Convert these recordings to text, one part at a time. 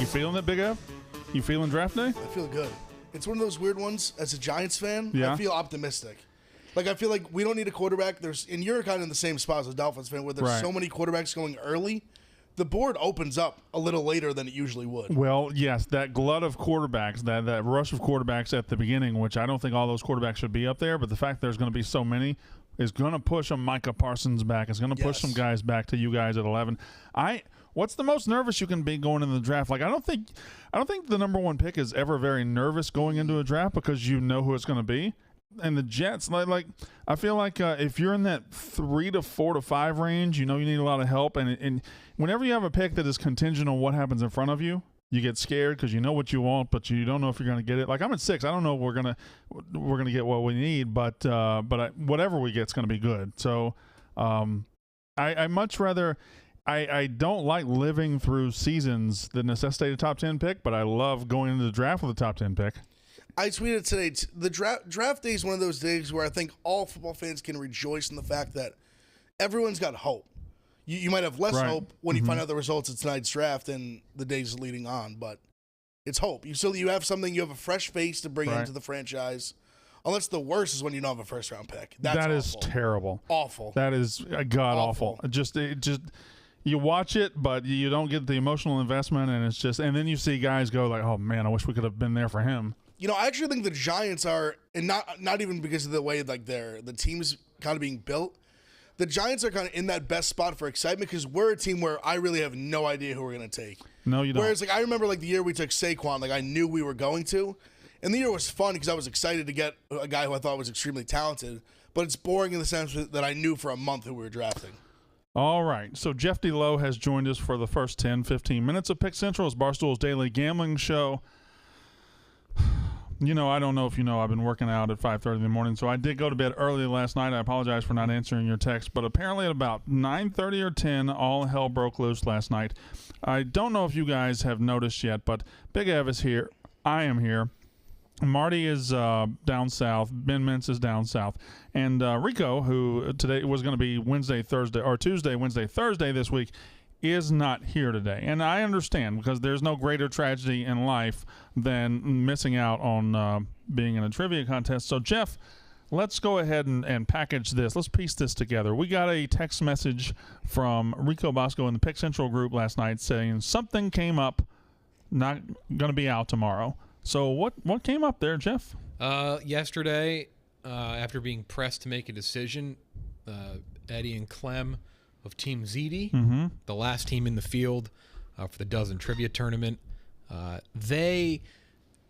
You feeling it, Big F? You feeling draft day? I feel good. It's one of those weird ones. As a Giants fan, Yeah. I feel optimistic. Like, I feel like we don't need a quarterback. And you're kind of in the same spot as a Dolphins fan where there's so many quarterbacks going early. The board opens up a little later than it usually would. Well, yes, that glut of quarterbacks, that rush of quarterbacks at the beginning, which I don't think all those quarterbacks should be up there, but the fact there's going to be so many is going to push a Micah Parsons back. It's going to push some guys back to you guys at 11. What's the most nervous you can be going into the draft? Like, I don't think the number one pick is ever very nervous going into a draft because you know who it's going to be. And the Jets, like I feel like if you're in that 3 to 4 to 5 range, you know you need a lot of help. And whenever you have a pick that is contingent on what happens in front of you, you get scared because you know what you want, but you don't know if you're going to get it. Like, I'm at 6. I don't know if we're gonna get what we need, but whatever we get is going to be good. So I much rather. I don't like living through seasons that necessitate a top 10 pick, but I love going into the draft with a top 10 pick. I tweeted today, the draft day is one of those days where I think all football fans can rejoice in the fact that everyone's got hope. You might have less hope when you find out the results of tonight's draft and the days leading on, but it's hope. You have something, you have a fresh face to bring into the franchise. Unless the worst is when you don't have a first-round pick. That is terrible. Awful. That is god-awful. Just you watch it, but you don't get the emotional investment, and it's just – and then you see guys go like, oh, man, I wish we could have been there for him. You know, I actually think the Giants are, and not even because of the way like the team's kind of being built, the Giants are kind of in that best spot for excitement because we're a team where I really have no idea who we're going to take. No, you don't. Whereas, like, I remember like the year we took Saquon, like I knew we were going to, and the year was fun because I was excited to get a guy who I thought was extremely talented, but it's boring in the sense that I knew for a month who we were drafting. All right, so Jeff DeLoe has joined us for the first 10, 15 minutes of Pick Central as Barstool's daily gambling show. You know, I don't know if you know, I've been working out at 5:30 in the morning, so I did go to bed early last night. I apologize for not answering your text, but apparently at about 9:30 or 10, all hell broke loose last night. I don't know if you guys have noticed yet, but Big Ev is here. I am here. Marty is down south. Ben Mintz is down south. And Rico, who today was going to be Tuesday, Wednesday, Thursday this week, is not here today. And I understand because there's no greater tragedy in life than missing out on being in a trivia contest. So, Jeff, let's go ahead and package this. Let's piece this together. We got a text message from Rico Bosco in the Pick Central group last night saying something came up, not going to be out tomorrow. So what came up there, Jeff? Yesterday, after being pressed to make a decision, Eddie and Clem of Team ZD, the last team in the field for the Dozen Trivia Tournament, they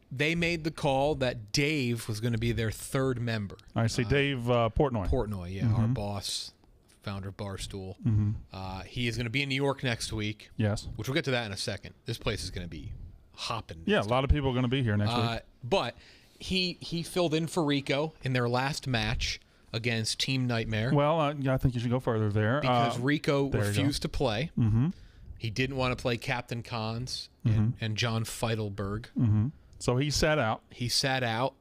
made the call that Dave was going to be their third member. I see. Dave Portnoy. Portnoy, yeah, our boss, founder of Barstool. He is going to be in New York next week. Yes. Which we'll get to that in a second. This place is going to be hopping. Yeah, a lot of people are going to be here next week. But he filled in for Rico in their last match against Team Nightmare. Well, I think you should go further there. Because Rico refused to play. Mm-hmm. He didn't want to play Captain Cons and John Feidelberg. Mm-hmm. So he sat out.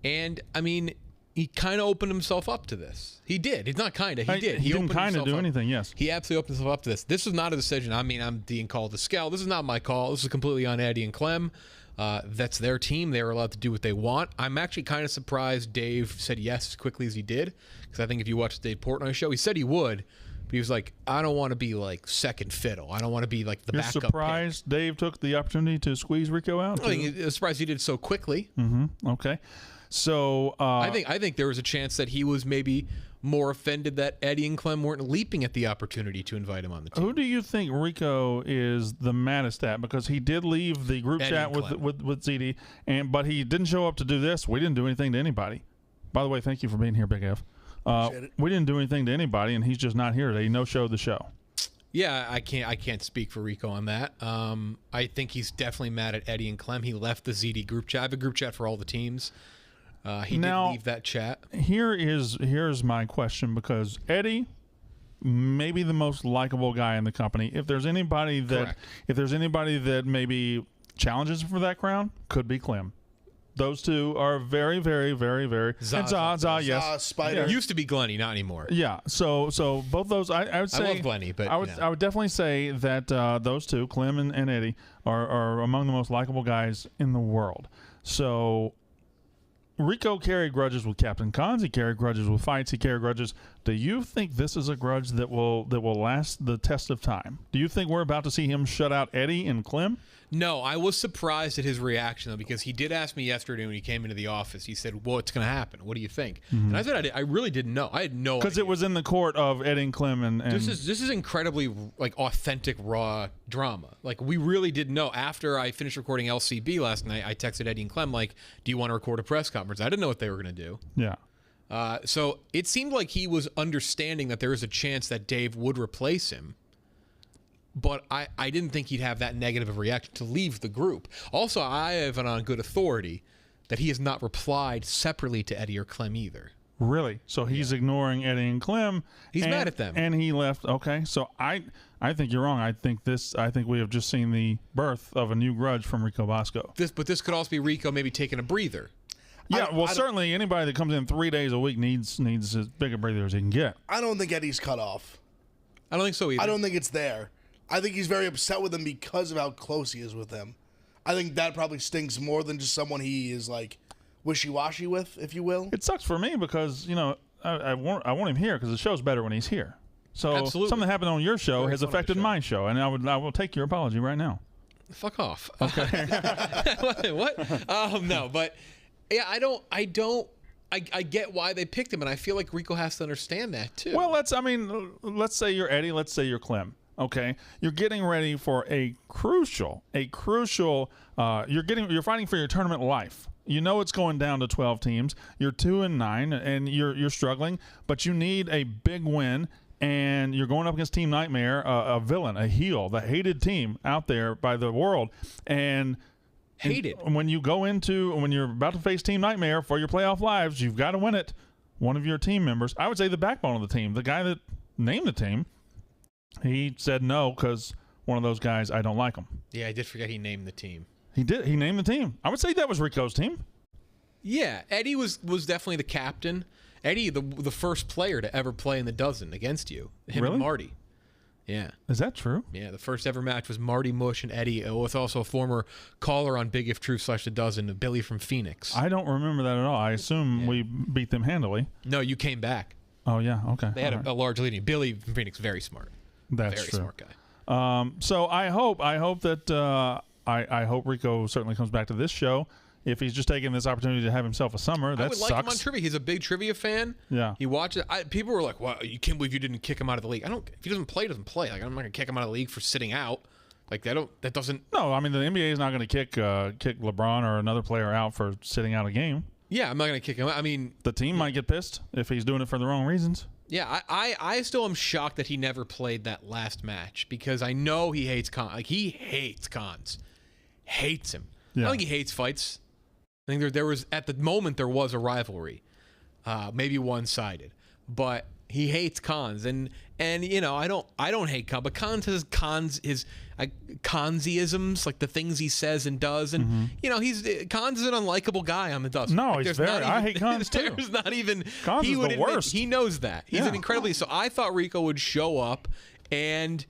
And, I mean, he kind of opened himself up to this. He did. He's not kind of. He did. He didn't kind of do anything, yes. He absolutely opened himself up to this. This was not a decision. I mean, I'm being called to scale. This is not my call. This is completely on Eddie and Clem. That's their team. They're allowed to do what they want. I'm actually kind of surprised Dave said yes as quickly as he did, because I think if you watch the Dave Portnoy show, he said he would, but he was like, I don't want to be like second fiddle. I don't want to be like the backup. You're surprised pick. Dave took the opportunity to squeeze Rico out? I was surprised he did so quickly. Okay. So I think there was a chance that he was maybe more offended that Eddie and Clem weren't leaping at the opportunity to invite him on the team. Who do you think Rico is the maddest at? Because he did leave the group chat with ZD, but he didn't show up to do this. We didn't do anything to anybody. By the way, thank you for being here, Big F. We didn't do anything to anybody, and he's just not here today. He no-showed the show. Yeah, I can't speak for Rico on that. I think he's definitely mad at Eddie and Clem. He left the ZD group chat. I have a group chat for all the teams. He did leave that chat. Here's my question, because Eddie, maybe the most likable guy in the company. If there's anybody that maybe challenges for that crown, could be Clem. Those two are very, very, very, very. Zaza, yes. Spider. It used to be Glenny, not anymore. Yeah. So both those, I would say. I love Glenny, but I would definitely say that those two, Clem and Eddie, are among the most likable guys in the world. So Rico carried grudges with Captain Cons. He carried grudges with fights. He carried grudges. Do you think this is a grudge that will last the test of time? Do you think we're about to see him shut out Eddie and Clem? No, I was surprised at his reaction, though, because he did ask me yesterday when he came into the office. He said, what's going to happen? What do you think? And I said, I really didn't know. I had no idea. Because it was in the court of Eddie and Clem. And This is incredibly, like, authentic, raw drama. Like, we really didn't know. After I finished recording LCB last night, I texted Eddie and Clem, like, do you want to record a press conference? I didn't know what they were going to do. Yeah. So it seemed like he was understanding that there was a chance that Dave would replace him. But I didn't think he'd have that negative of a reaction to leave the group. Also, I have it on good authority that he has not replied separately to Eddie or Clem either. Really? So he's ignoring Eddie and Clem. He's mad at them. And he left. Okay. So I think you're wrong. I think we have just seen the birth of a new grudge from Rico Bosco. But this could also be Rico maybe taking a breather. Yeah, certainly anybody that comes in 3 days a week needs as big a breather as he can get. I don't think Eddie's cut off. I don't think so either. I don't think it's there. I think he's very upset with him because of how close he is with him. I think that probably stings more than just someone he is like wishy-washy with, if you will. It sucks for me because I want him here because the show's better when he's here. So Absolutely. something happened on your show has affected show. my show, and I will take your apology right now. Fuck off. Okay. What? No, but yeah, I get why they picked him, and I feel like Rico has to understand that too. Well, let's say you're Eddie, let's say you're Clem. Okay, you're getting ready for a crucial. You're fighting for your tournament life. You know it's going down to 12 teams. You're 2-9, and you're struggling, but you need a big win. And you're going up against Team Nightmare, a villain, a heel, the hated team out there by the world. And hated. When you're about to face Team Nightmare for your playoff lives, you've got to win it. One of your team members, I would say the backbone of the team, the guy that named the team, he said no because one of those guys, I don't like him. Yeah, I did forget he named the team. He did. He named the team. I would say that was Rico's team. Yeah, Eddie was definitely the captain. Eddie, the first player to ever play in the dozen against you. Him Really? and Marty. Yeah. Is that true? Yeah, the first ever match was Marty Mush and Eddie, with also a former caller on Big If True / The Dozen, Billy from Phoenix. I don't remember that at all. I assume we beat them handily. No, you came back. Oh, yeah. Okay. They had a large leading. Billy from Phoenix, very smart. That's very true. Smart guy. So I hope that I hope Rico certainly comes back to this show. If he's just taking this opportunity to have himself a summer, that sucks. I would like him on trivia. He's a big trivia fan. Yeah. He watches it. People were like, "Wow, you can't believe you didn't kick him out of the league." If he doesn't play, he doesn't play. Like, I'm not gonna kick him out of the league for sitting out. Like, that doesn't. No, I mean the NBA is not going to kick LeBron or another player out for sitting out a game. Yeah, I'm not gonna kick him out. I mean, the team might get pissed if he's doing it for the wrong reasons. Yeah, I still am shocked that he never played that last match because I know he hates Cons. Like, he hates Cons. Hates him. Yeah. I don't think he hates fights. I think there was, at the moment, there was a rivalry. Maybe one-sided. But he hates Cons. And I don't hate Cons, but Cons has his Consiisms, like the things he says and does. And, Cons is an unlikable guy on the Dozen. No, like, he's very. I hate Cons, too. There's not even. Cons is the worst. He knows that. He's an incredibly. So I thought Rico would show up and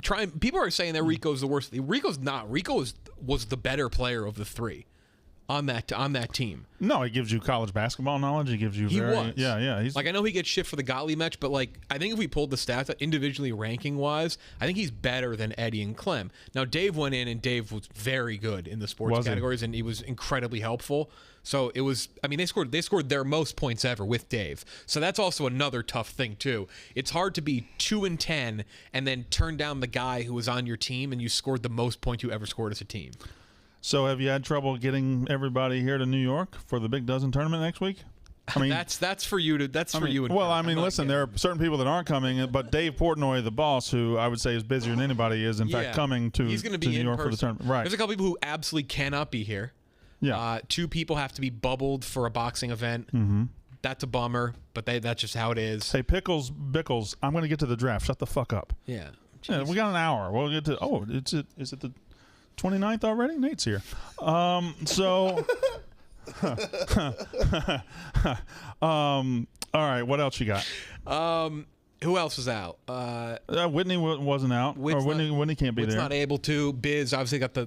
try. People are saying that Rico's the worst. Rico's not. Rico was the better player of the three on that team. No, he gives you college basketball knowledge. He gives you He's like, I know he gets shit for the Gottlieb match, but like, I think if we pulled the stats out individually ranking wise, I think he's better than Eddie and Clem. Now Dave went in and Dave was very good in the sports categories and he was incredibly helpful. So it was, I mean, they scored their most points ever with Dave. So that's also another tough thing too. It's hard to be 2-10 and then turn down the guy who was on your team and you scored the most points you ever scored as a team. So have you had trouble getting everybody here to New York for the Big Dozen tournament next week? I mean, that's for you to. That's for you. Well, I mean, listen, there are certain people that aren't coming, but Dave Portnoy, the boss, who I would say is busier than anybody, is in fact coming to He's gonna be New York for the tournament. Right. There's a couple people who absolutely cannot be here. Yeah. 2 people have to be bubbled for a boxing event. Mm-hmm. That's a bummer, but that's just how it is. Hey, Bickles, I'm going to get to the draft. Shut the fuck up. Yeah. Yeah, we got an hour. We'll get to. Oh, is it the 29th already? Nate's here. So, all right, what else you got? Who else was out? Whitney wasn't out. Whitney can't be there. Not able to. Biz obviously got the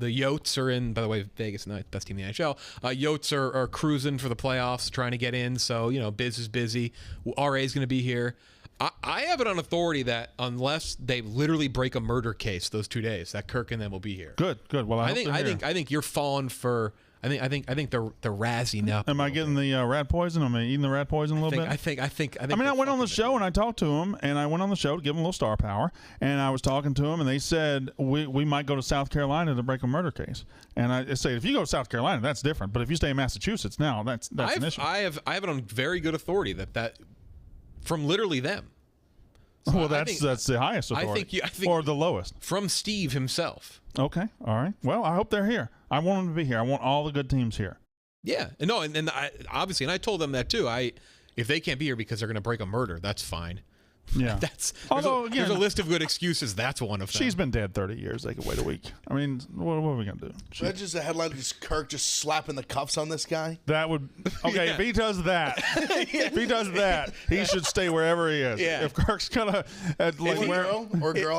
Yotes are in. By the way, Vegas, not best team in the NHL. Yotes are cruising for the playoffs, trying to get in. So Biz is busy. RA is going to be here. I have it on authority that unless they literally break a murder case those 2 days, that Kirk and them will be here. Good. Well, I think you're falling for. I think they're razzing up. Am I getting the rat poison? Am I eating the rat poison a little bit? I think. I mean, I went on the show and I talked to them, and I went on the show to give them a little star power, and I was talking to them, and they said we might go to South Carolina to break a murder case. And I say, if you go to South Carolina, that's different. But if you stay in Massachusetts now, that's an issue. I have it on very good authority that from literally them. So well, that's the highest authority. I think or the lowest from Steve himself. Okay, all right. Well, I hope they're here. I want them to be here. I want all the good teams here. Yeah, no, and obviously, and I told them that too. If they can't be here because they're going to break a murder, that's fine. Yeah, there's a list of good excuses. That's one of them. She's been dead 30 years. They could wait a week. I mean, what are we gonna do? That's just a headline of just Kirk just slapping the cuffs on this guy. That would okay. If he does that, he should stay wherever he is. Yeah. If Kirk's gonna girl,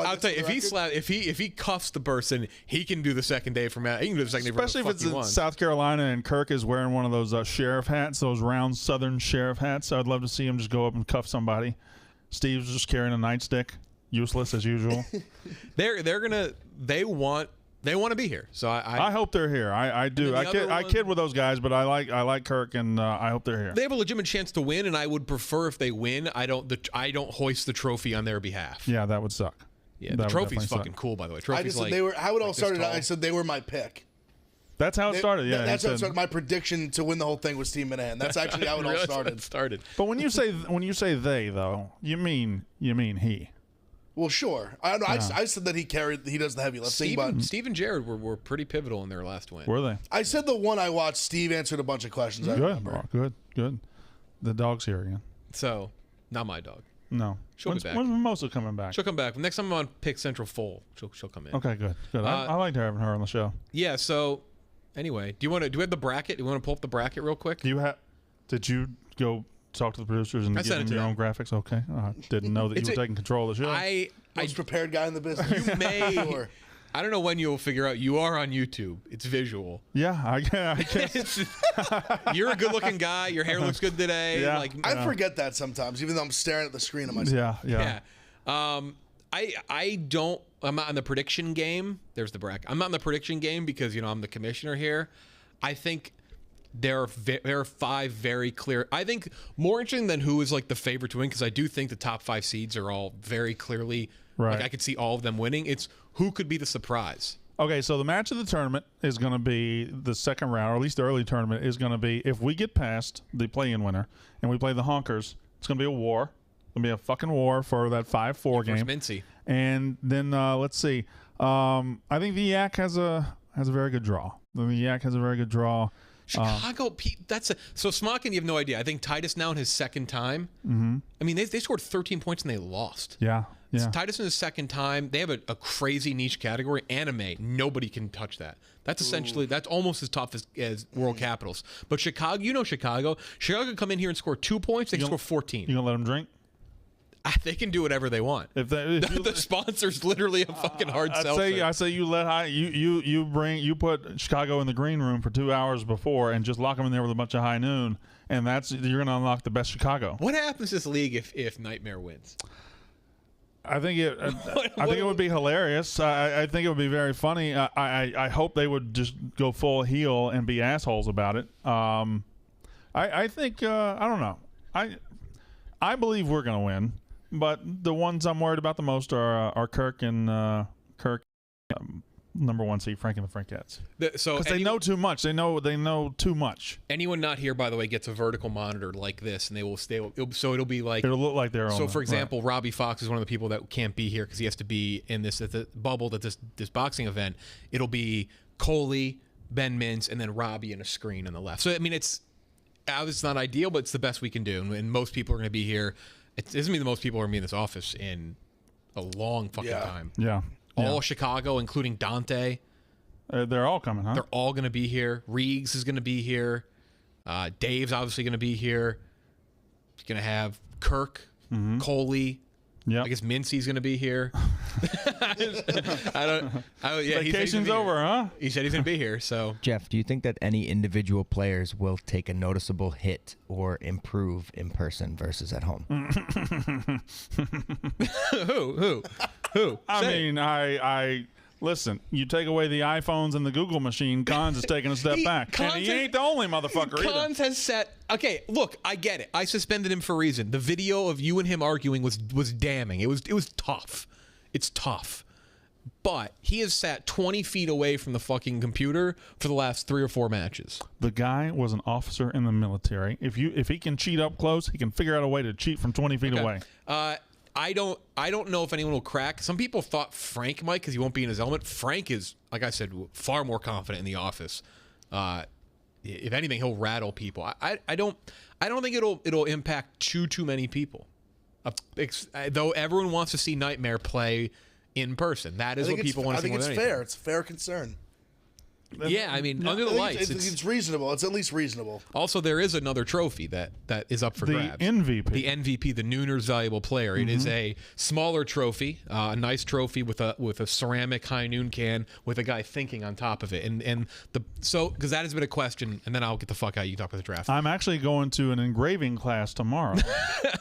I'll tell you, if he cuffs the person, he can do the second day from now. He can do the second day from especially if it's in South Carolina and Kirk is wearing one of those sheriff hats, those round Southern sheriff hats. I'd love to see him just go up and cuff somebody. Steve's just carrying a nightstick, useless as usual. They want to be here. So I hope they're here. I do. I kid with those guys, but I like Kirk, and I hope they're here. They have a legitimate chance to win, and I would prefer if they win. I don't hoist the trophy on their behalf. Yeah, that would suck. Yeah, the trophy's fucking cool, by the way. Trophy's how it all started. I said they were my pick. That's how it started. Yeah, that's how it started. My prediction to win the whole thing was Team Minahan. That's actually how it all started. But when you say they though, you mean he. Well, sure. I said that he does the heavy lifting. Steve and Jared were pretty pivotal in their last win. Were they? I said the one I watched, Steve answered a bunch of questions. I remember. Good. The dog's here again. So, not my dog. No. She'll be back. When's Mimosa coming back? She'll come back. Next time I'm on Pick Central Full, she'll come in. Okay, good. I liked having her on the show. Yeah, so anyway, do we have the bracket? Do you want to pull up the bracket real quick? Did you go talk to the producers and give them your own graphics? Okay. Didn't know that you were taking control of the show. Most prepared guy in the business. You may. I don't know when you'll figure out. You are on YouTube. It's visual. Yeah, I guess. You're a good-looking guy. Your hair looks good today. Yeah. I forget that sometimes, even though I'm staring at the screen of myself. Yeah. I'm not in the prediction game. There's the bracket. I'm not in the prediction game because I'm the commissioner here. I think there are 5 very clear. I think more interesting than who is like the favorite to win, because I do think the top 5 seeds are all very clearly. Right. Like I could see all of them winning. It's who could be the surprise. Okay, so the match of the tournament is going to be the second round, or at least the early tournament is going to be, if we get past the play-in winner and we play the Honkers, it's going to be a war. It's going to be a fucking war for that 5-4 game. Mincy. And then let's see. I think the Yak has a very good draw. Chicago, so Smockin, you have no idea. I think Titus now in his second time. Mm-hmm. I mean, they scored 13 points and they lost. Yeah. So Titus in his second time. They have a crazy niche category. Anime. Nobody can touch that. That's essentially, that's almost as tough as World Capitals. But Chicago, Chicago. Chicago can come in here and score 2 points. They can score 14. You going to let them drink? They can do whatever they want. The sponsor's literally a fucking hard sell. I say you you put Chicago in the green room for 2 hours before and just lock them in there with a bunch of high noon, and you're going to unlock the best Chicago. What happens to this league if Nightmare wins? I think it would be hilarious. I think it would be very funny. I hope they would just go full heel and be assholes about it. I think I don't know. I believe we're going to win. But the ones I'm worried about the most are Kirk and number 1 seed Frank and the Frankettes. Because they know too much. They know too much. Anyone not here, by the way, gets a vertical monitor like this, and it'll be like it'll look like their own. So, for example, right. Robbie Fox is one of the people that can't be here because he has to be in this bubbled at this boxing event. It'll be Coley, Ben Mintz, and then Robbie in a screen on the left. So I mean, it's not ideal, but it's the best we can do, and most people are going to be here. It doesn't mean the most people are going to be in this office in a long fucking time. Yeah. All Chicago, including Dante. They're all coming, huh? They're all going to be here. Reegs is going to be here. Dave's obviously going to be here. He's going to have Kirk, Coley. Yeah, I guess Mincy's going to be here. Vacation's over, huh? He said he's going to be here. So, Jeff, do you think that any individual players will take a noticeable hit or improve in person versus at home? Who? I listen. You take away the iPhones and the Google machine, Cons is taking a step back, and he ain't the only motherfucker either. Cons has set. Okay, look, I get it. I suspended him for a reason. The video of you and him arguing was damning. It was tough. It's tough. But he has sat 20 feet away from the fucking computer for the last 3 or 4 matches. The guy was an officer in the military. If he can cheat up close, he can figure out a way to cheat from 20 feet away. I don't know if anyone will crack. Some people thought Frank might because he won't be in his element. Frank is, like I said, far more confident in the office. If anything, he'll rattle people. I don't think it'll impact too many people. Though everyone wants to see Nightmare play in person. That is what people want to see. I think it's fair. It's a fair concern. Yeah, I mean, under the lights. It's reasonable. It's at least reasonable. Also, there is another trophy that is up for grabs. The MVP. The MVP, the Nooners Valuable Player. It is a smaller trophy, a nice trophy with a ceramic High Noon can with a guy thinking on top of it. Because that has been a question, and then I'll get the fuck out. You can talk about the draft. I'm actually going to an engraving class tomorrow,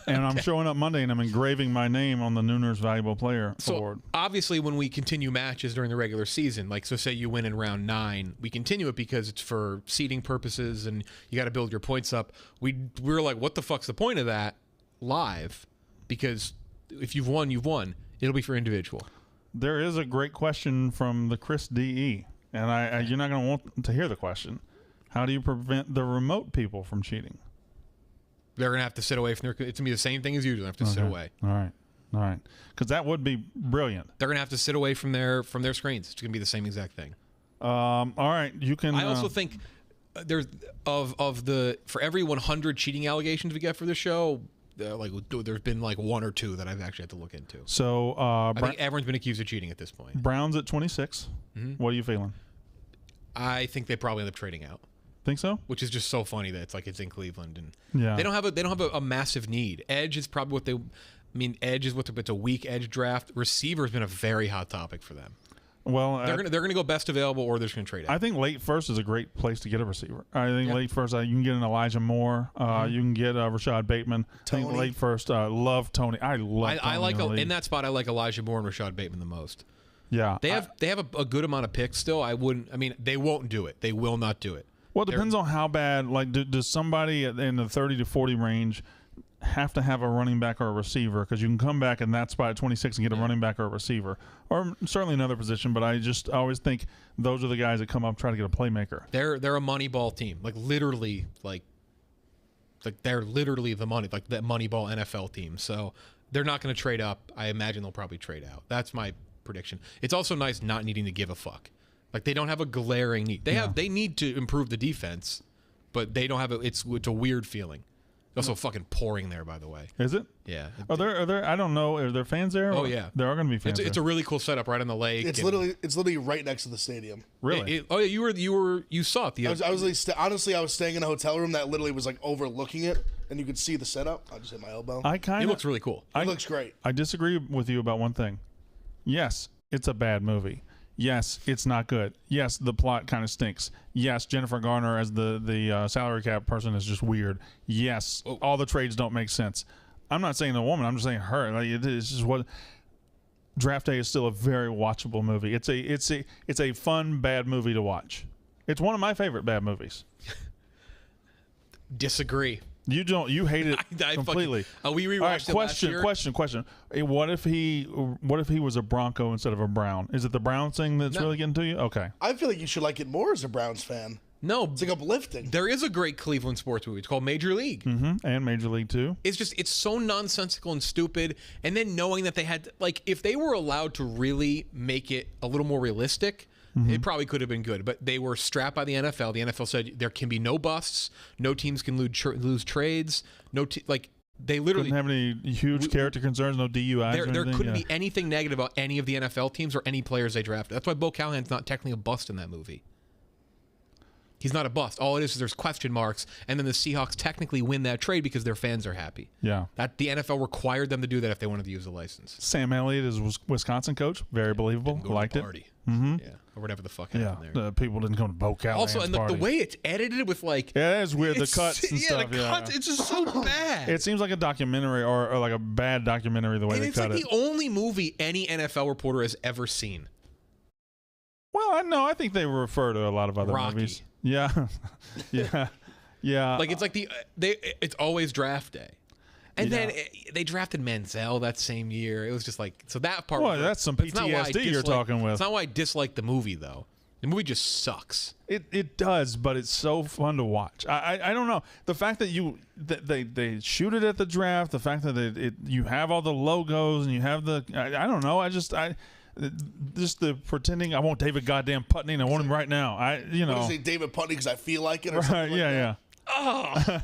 and I'm showing up Monday, and I'm engraving my name on the Nooners Valuable Player award. Obviously, when we continue matches during the regular season, like so say you win in round 9, we continue it because it's for seeding purposes and you got to build your points up. We're like, what the fuck's the point of that live? Because if you've won, you've won. It'll be for individual. There is a great question from the Chris DE, and you're not going to want to hear the question. How do you prevent the remote people from cheating? They're going to have to sit away from their. It's going to be the same thing as usual. They have to sit away. All right. Because that would be brilliant. They're going to have to sit away from their screens. It's going to be the same exact thing. All right, you can. I also think there's for every 100 cheating allegations we get for the show, there's been like 1 or 2 that I've actually had to look into. So I think everyone's been accused of cheating at this point. Browns at 26. What are you feeling? I think they probably end up trading out. Think so? Which is just so funny that it's in Cleveland and they don't have a massive need. Edge is probably what they. I mean, edge is it's a weak edge draft. Receiver has been a very hot topic for them. Well, they're gonna go best available, or they're just gonna trade out. I think late first is a great place to get a receiver. I think late first, you can get an Elijah Moore. You can get Rashad Bateman. Tony. I think late first, love Tony. I like in that spot. I like Elijah Moore and Rashad Bateman the most. Yeah, they have a good amount of picks still. They won't do it. They will not do it. Well, it depends on how bad. Like, does somebody in the 30 to 40 range have to have a running back or a receiver? Because you can come back in that spot at 26 and get a running back or a receiver, or certainly another position. But I always think those are the guys that come up try to get a playmaker. They're a money ball team, literally they're literally the money, like that money ball NFL team. So they're not going to trade up. I imagine they'll probably trade out. That's my prediction. It's also nice not needing to give a fuck. Like, they don't have a glaring need. They need to improve the defense, but they don't have it's a weird feeling. It's also fucking pouring there, by the way. Is it? Yeah. Are there? I don't know. Are there fans there? Oh yeah, there are going to be fans. It's a really cool setup right on the lake. It's literally right next to the stadium. Really? You saw it. Honestly, I was staying in a hotel room that literally was like overlooking it, and you could see the setup. I just hit my elbow. It looks really cool. It looks great. I disagree with you about one thing. Yes, it's a bad movie. Yes, it's not good. Yes, the plot kind of stinks. Yes, Jennifer Garner as the salary cap person is just weird. Yes, all the trades don't make sense. I'm not saying the woman. I'm just saying her. Like, it's just what. Draft Day is still a very watchable movie. It's a fun bad movie to watch. It's one of my favorite bad movies. Disagree. You don't. You hate it completely. We rewatched it last year. Question. What if he was a Bronco instead of a Brown? Is it the Brown thing that's really getting to you? Okay. I feel like you should like it more as a Browns fan. No, it's like uplifting. There is a great Cleveland sports movie. It's called Major League. And Major League too. It's so nonsensical and stupid. And then knowing that they had if they were allowed to really make it a little more realistic. It probably could have been good, but they were strapped by the NFL. The NFL said there can be no busts, no teams can lose trades, They literally didn't have any huge character concerns, no DUIs. There couldn't be anything negative about any of the NFL teams or any players they drafted. That's why Bo Callahan's not technically a bust in that movie. He's not a bust. All it is there's question marks, and then the Seahawks technically win that trade because their fans are happy. Yeah. That the NFL required them to do that if they wanted to use the license. Sam Elliott is Wisconsin coach. Very believable. Liked it. Mm-hmm. Yeah, or whatever the fuck happened there. People didn't come to Bo Callahan's Also, and the way it's edited with like... Yeah, it's weird. The cuts and stuff. The cuts, it's just so bad. It seems like a documentary or like a bad documentary the way they cut it. It's like the only movie any NFL reporter has ever seen. Well, I think they refer to a lot of other movies. Yeah. Yeah. Like it's like it's always draft day. And then they drafted Manziel that same year. It was just like, so that part. Well, that's some PTSD you're talking with. It's not why I dislike the movie, though. The movie just sucks. It does, but it's so fun to watch. I don't know. The fact that they shoot it at the draft, the fact that you have all the logos and you have I don't know. Just the pretending I want David goddamn Putney and I want him right now. What is it, David Putney because I feel like it or something like yeah. Oh,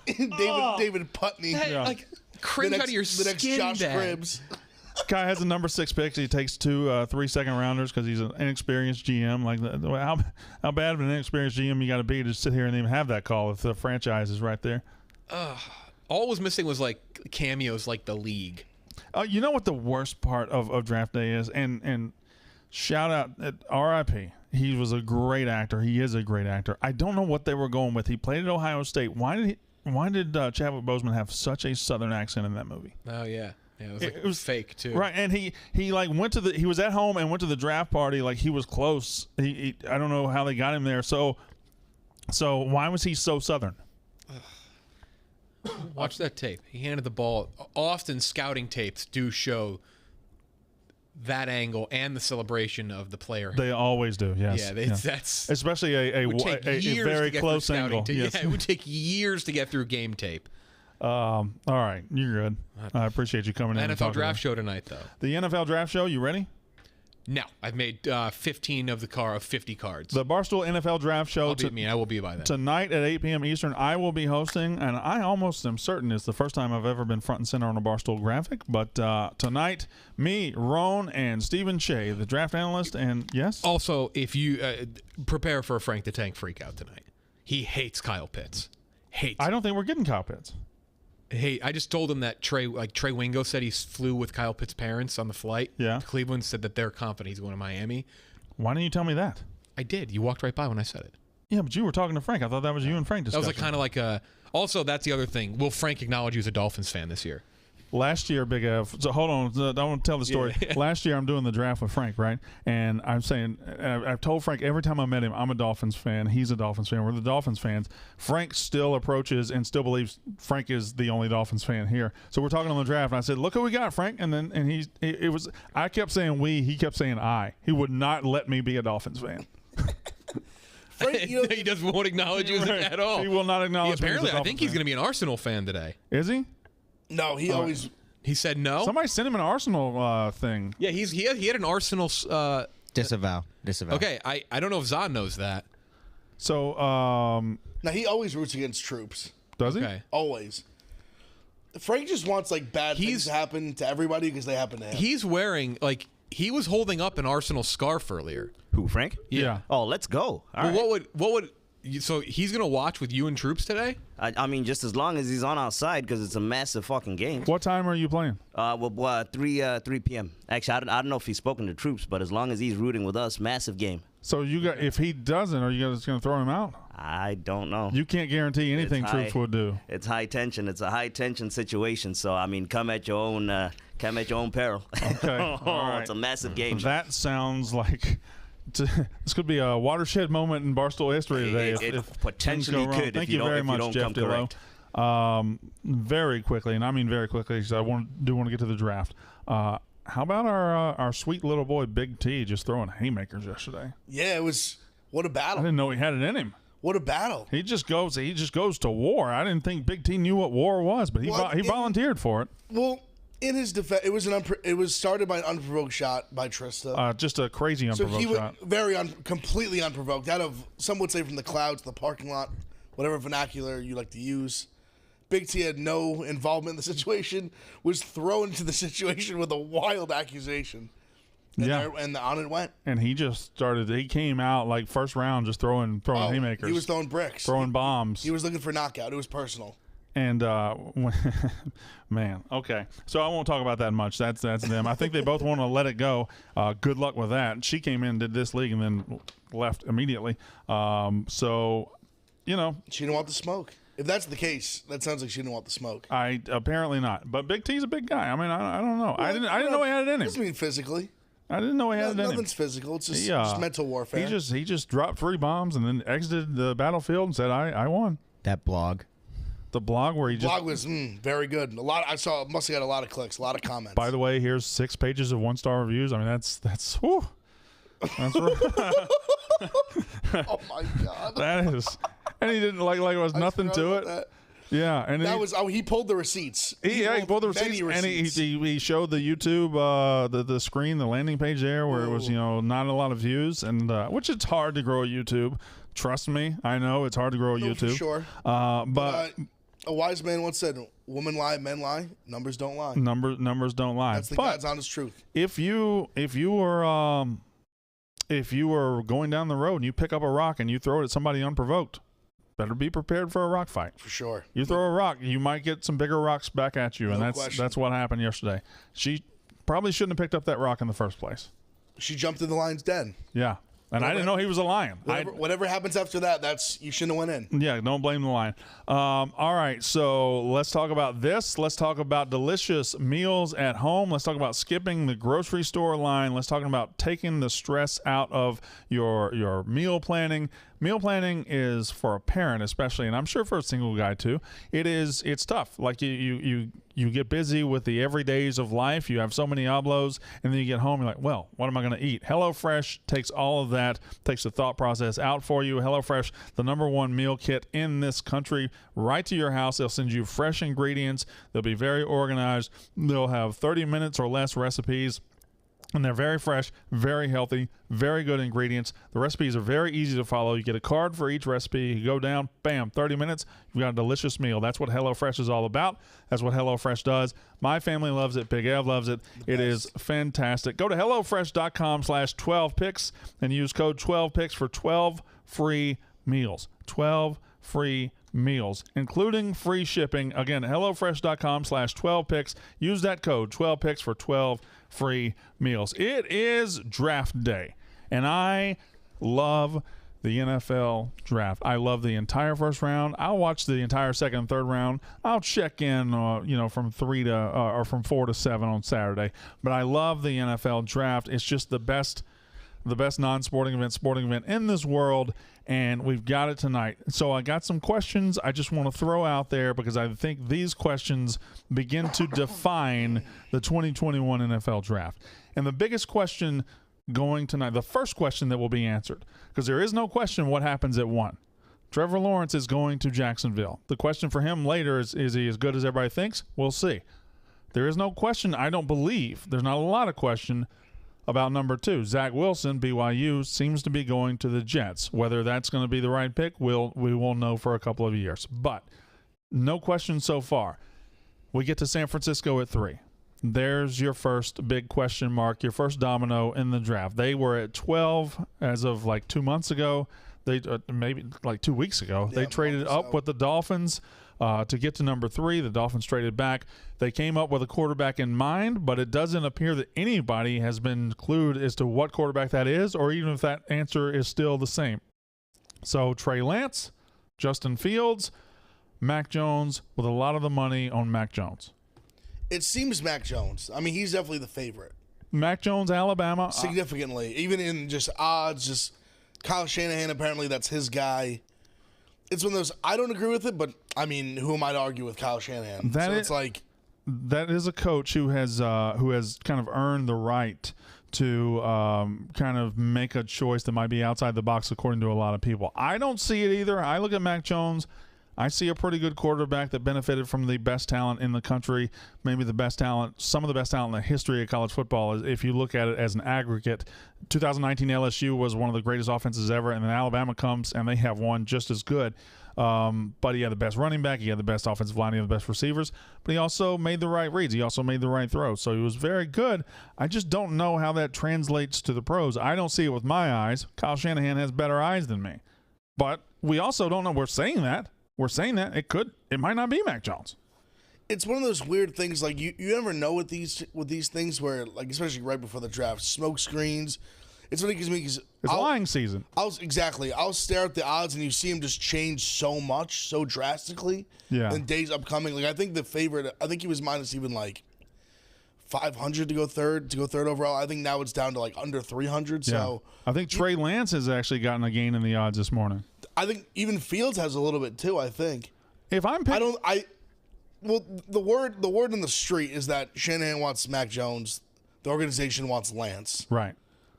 David Putney. Like cringe out of your skin. The next Josh Cribbs. Guy has a number 6 pick. So he takes 2 3 second rounders because he's an inexperienced GM. Like how bad of an inexperienced GM you got to be to sit here and even have that call if the franchise is right there. All was missing was like cameos like the league. You know what the worst part of draft day is, and shout out at RIP. He was a great actor. He is a great actor. I don't know what they were going with. He played at Ohio State. Why did Chadwick Boseman have such a Southern accent in that movie? Oh yeah. Yeah, it was fake too. Right, and he like went to he was at home and went to the draft party like he was close. I don't know how they got him there. So why was he so Southern? Watch that tape. He handed the ball. Often scouting tapes do show that angle and the celebration of the player. They always do. Yes. Yeah, that's especially a very close angle. Yes. Yeah, it would take years to get through game tape. All right, you're good. I appreciate you coming in. NFL draft show tonight, though. The NFL draft show. You ready? No, I've made 15 of the 50 cards. The Barstool NFL draft show. I will be by then. Tonight at 8 p.m. Eastern, I will be hosting, and I almost am certain it's the first time I've ever been front and center on a Barstool graphic. But tonight, me, Roan, and Stephen Shea, the draft analyst, and yes. Also, if you prepare for a Frank the Tank freak out tonight. He hates Kyle Pitts. I don't think we're getting Kyle Pitts. Hey, I just told him that Trey Wingo said he flew with Kyle Pitts' parents on the flight to Cleveland, said that they're confident he's going to Miami. Why didn't you tell me that? I did. You walked right by when I said it. Yeah, but you were talking to Frank. I thought that was you and Frank discussing. That was kind of like a... Also, that's the other thing. Will Frank acknowledge you as a Dolphins fan this year? Last year, Big F. So hold on, I want to tell the story. Yeah. Last year, I'm doing the draft with Frank, right? And I'm saying, I've told Frank every time I met him, I'm a Dolphins fan. He's a Dolphins fan. We're the Dolphins fans. Frank still approaches and still believes Frank is the only Dolphins fan here. So we're talking on the draft, and I said, "Look who we got, Frank." And then it was I kept saying we, he kept saying I. He would not let me be a Dolphins fan. Frank, he doesn't want to acknowledge you at all. He will not acknowledge. Apparently, I think he's going to be an Arsenal fan today. Is he? No, he always. He said no. Somebody sent him an Arsenal thing. Yeah, he had an Arsenal. Disavow. Okay, I don't know if Zahn knows that. So now he always roots against troops. Does he? Okay. Always. Frank just wants bad things to happen to everybody because they happen to him. He's wearing he was holding up an Arsenal scarf earlier. Who, Frank? Yeah. Oh, let's go. All right. What would so he's gonna watch with you and troops today? I mean, just as long as he's on outside because it's a massive fucking game. What time are you playing? 3 p.m. Actually, I don't know if he's spoken to troops, but as long as he's rooting with us, massive game. So if he doesn't, are you guys going to throw him out? I don't know. You can't guarantee anything troops would do. It's high tension. It's a high tension situation. So I mean, come at your own peril. Okay. All right. It's a massive game. That sounds like. This could be a watershed moment in Barstool history today. It potentially could. Thank you very much, Jeff Dillow. Very quickly, and I mean very quickly, because I want to get to the draft. How about our sweet little boy Big T just throwing haymakers yesterday? Yeah, it was what a battle. I didn't know he had it in him. What a battle. He just goes to war. I didn't think Big T knew what war was, but he volunteered for it. Well, in his defense, it was started by an unprovoked shot by Trista. Just a crazy unprovoked shot. Completely unprovoked. Out of, some would say, from the clouds, the parking lot, whatever vernacular you like to use. Big T had no involvement in the situation, was thrown into the situation with a wild accusation. And on it went. And he just started. He came out like first round, just throwing haymakers. He was throwing bricks, throwing bombs. He was looking for knockout. It was personal. And man, okay. So I won't talk about that much. That's them. I think they both want to let it go. Good luck with that. She came in, did this league, and then left immediately. So, she didn't want the smoke. If that's the case, that sounds like she didn't want the smoke. Apparently not. But Big T's a big guy. I mean, I don't know. Well, I didn't know he had it in him. Doesn't mean physically. I didn't know he had it in him. Nothing's physical. It's just mental warfare. He just dropped 3 bombs and then exited the battlefield and said, "I won." That blog. The blog where he just blog was very good. I saw must have got a lot of clicks, a lot of comments. By the way, here's 6 pages of 1-star reviews. I mean, that's whew. That's oh my god. That is, and he didn't like it was nothing to it. That. Yeah, and he pulled the receipts. He pulled the receipts, and he showed the YouTube the screen, the landing page there where it was not a lot of views, and which it's hard to grow a YouTube. Trust me, I know it's hard to grow a YouTube. For sure. But a wise man once said, "Women lie, men lie. Numbers don't lie." Numbers don't lie. That's the God's honest truth. If you were going down the road and you pick up a rock and you throw it at somebody unprovoked, better be prepared for a rock fight. For sure. You throw a rock, you might get some bigger rocks back at you, and that's what happened yesterday. She probably shouldn't have picked up that rock in the first place. She jumped in the lion's den. Yeah. And I didn't know he was a lion. Whatever happens after that, you shouldn't have went in. Yeah, don't blame the lion. All right, so let's talk about this. Let's talk about delicious meals at home. Let's talk about skipping the grocery store line. Let's talk about taking the stress out of your meal planning. Meal planning is for a parent especially, and I'm sure for a single guy too. It's tough. Like you get busy with the everydays of life. You have so many oblos, and then you get home, you're like, well, what am I going to eat? HelloFresh takes all of that, takes the thought process out for you. HelloFresh, the #1 meal kit in this country, right to your house. They'll send you fresh ingredients. They'll be very organized. They'll have 30 minutes or less recipes. And they're very fresh, very healthy, very good ingredients. The recipes are very easy to follow. You get a card for each recipe. You go down, bam, 30 minutes. You've got a delicious meal. That's what HelloFresh is all about. That's what HelloFresh does. My family loves it. Big Ev loves it. It is fantastic. Go to HelloFresh.com/12picks and use code 12picks for 12 free meals. 12 free meals, including free shipping. Again, HelloFresh.com/12picks. Use that code 12picks for 12 free meals. It is draft day, and I love the NFL draft. I love the entire first round. I'll watch the entire second and third round. I'll check in, from 3 to or from 4 to 7 on Saturday. But I love the NFL draft. It's just the best non-sporting event in this world, and we've got it tonight. So I got some questions I just want to throw out there because I think these questions begin to define the 2021 NFL draft. And the biggest question going tonight, the first question that will be answered, because there is no question what happens at 1. Trevor Lawrence is going to Jacksonville. The question for him later is he as good as everybody thinks? We'll see. There is no question, I don't believe. There's not a lot of question about number 2. Zach Wilson, BYU, seems to be going to the Jets. Whether that's going to be the right pick, we will know for a couple of years. But no question so far. We get to San Francisco at 3. There's your first big question mark, your first domino in the draft. They were at 12 as of like 2 months ago. They maybe like 2 weeks ago. Yeah, they traded up with the Dolphins to get to number 3. The Dolphins traded back. They came up with a quarterback in mind, but it doesn't appear that anybody has been clued as to what quarterback that is, or even if that answer is still the same. So Trey Lance, Justin Fields, Mac Jones, with a lot of the money on Mac Jones. It seems Mac Jones. I mean, he's definitely the favorite. Mac Jones, Alabama. Significantly. Even in just odds, just Kyle Shanahan, apparently that's his guy. It's one of those, I don't agree with it, but, I mean, who am I to argue with Kyle Shanahan? That is a coach who has kind of earned the right to kind of make a choice that might be outside the box according to a lot of people. I don't see it either. I look at Mac Jones. I see a pretty good quarterback that benefited from the best talent in the country, maybe the best talent, some of the best talent in the history of college football. If you look at it as an aggregate, 2019 LSU was one of the greatest offenses ever, and then Alabama comes and they have one just as good. But he had the best running back. He had the best offensive line. He had the best receivers. But he also made the right reads. He also made the right throws. So he was very good. I just don't know how that translates to the pros. I don't see it with my eyes. Kyle Shanahan has better eyes than me. But we also don't know. We're saying that. It might not be Mac Jones. It's one of those weird things. Like you never know with these things where, like, especially right before the draft, smoke screens. It's funny because it's lying season. I'll stare at the odds and you see them just change so much, so drastically. Yeah. In days upcoming, like I think the favorite, I think he was minus even like 500 to go third overall. I think now it's down to like under 300. Yeah. So I think Trey Lance has actually gotten a gain in the odds this morning. I think even Fields has a little bit too. I think. If I'm picking, Well, the word in the street is that Shanahan wants Mac Jones. The organization wants Lance. Right.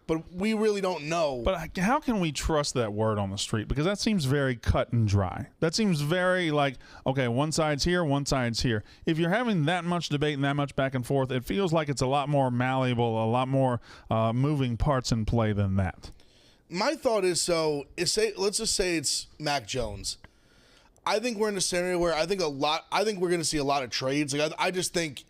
But we really don't know. But how can we trust that word on the street? Because that seems very cut and dry. That seems very like, okay, one side's here, one side's here. If you're having that much debate and that much back and forth, it feels like it's a lot more malleable, a lot more moving parts in play than that. My thought is, let's just say it's Mac Jones. I think we're in a scenario where I think we're going to see a lot of trades. Like I just think,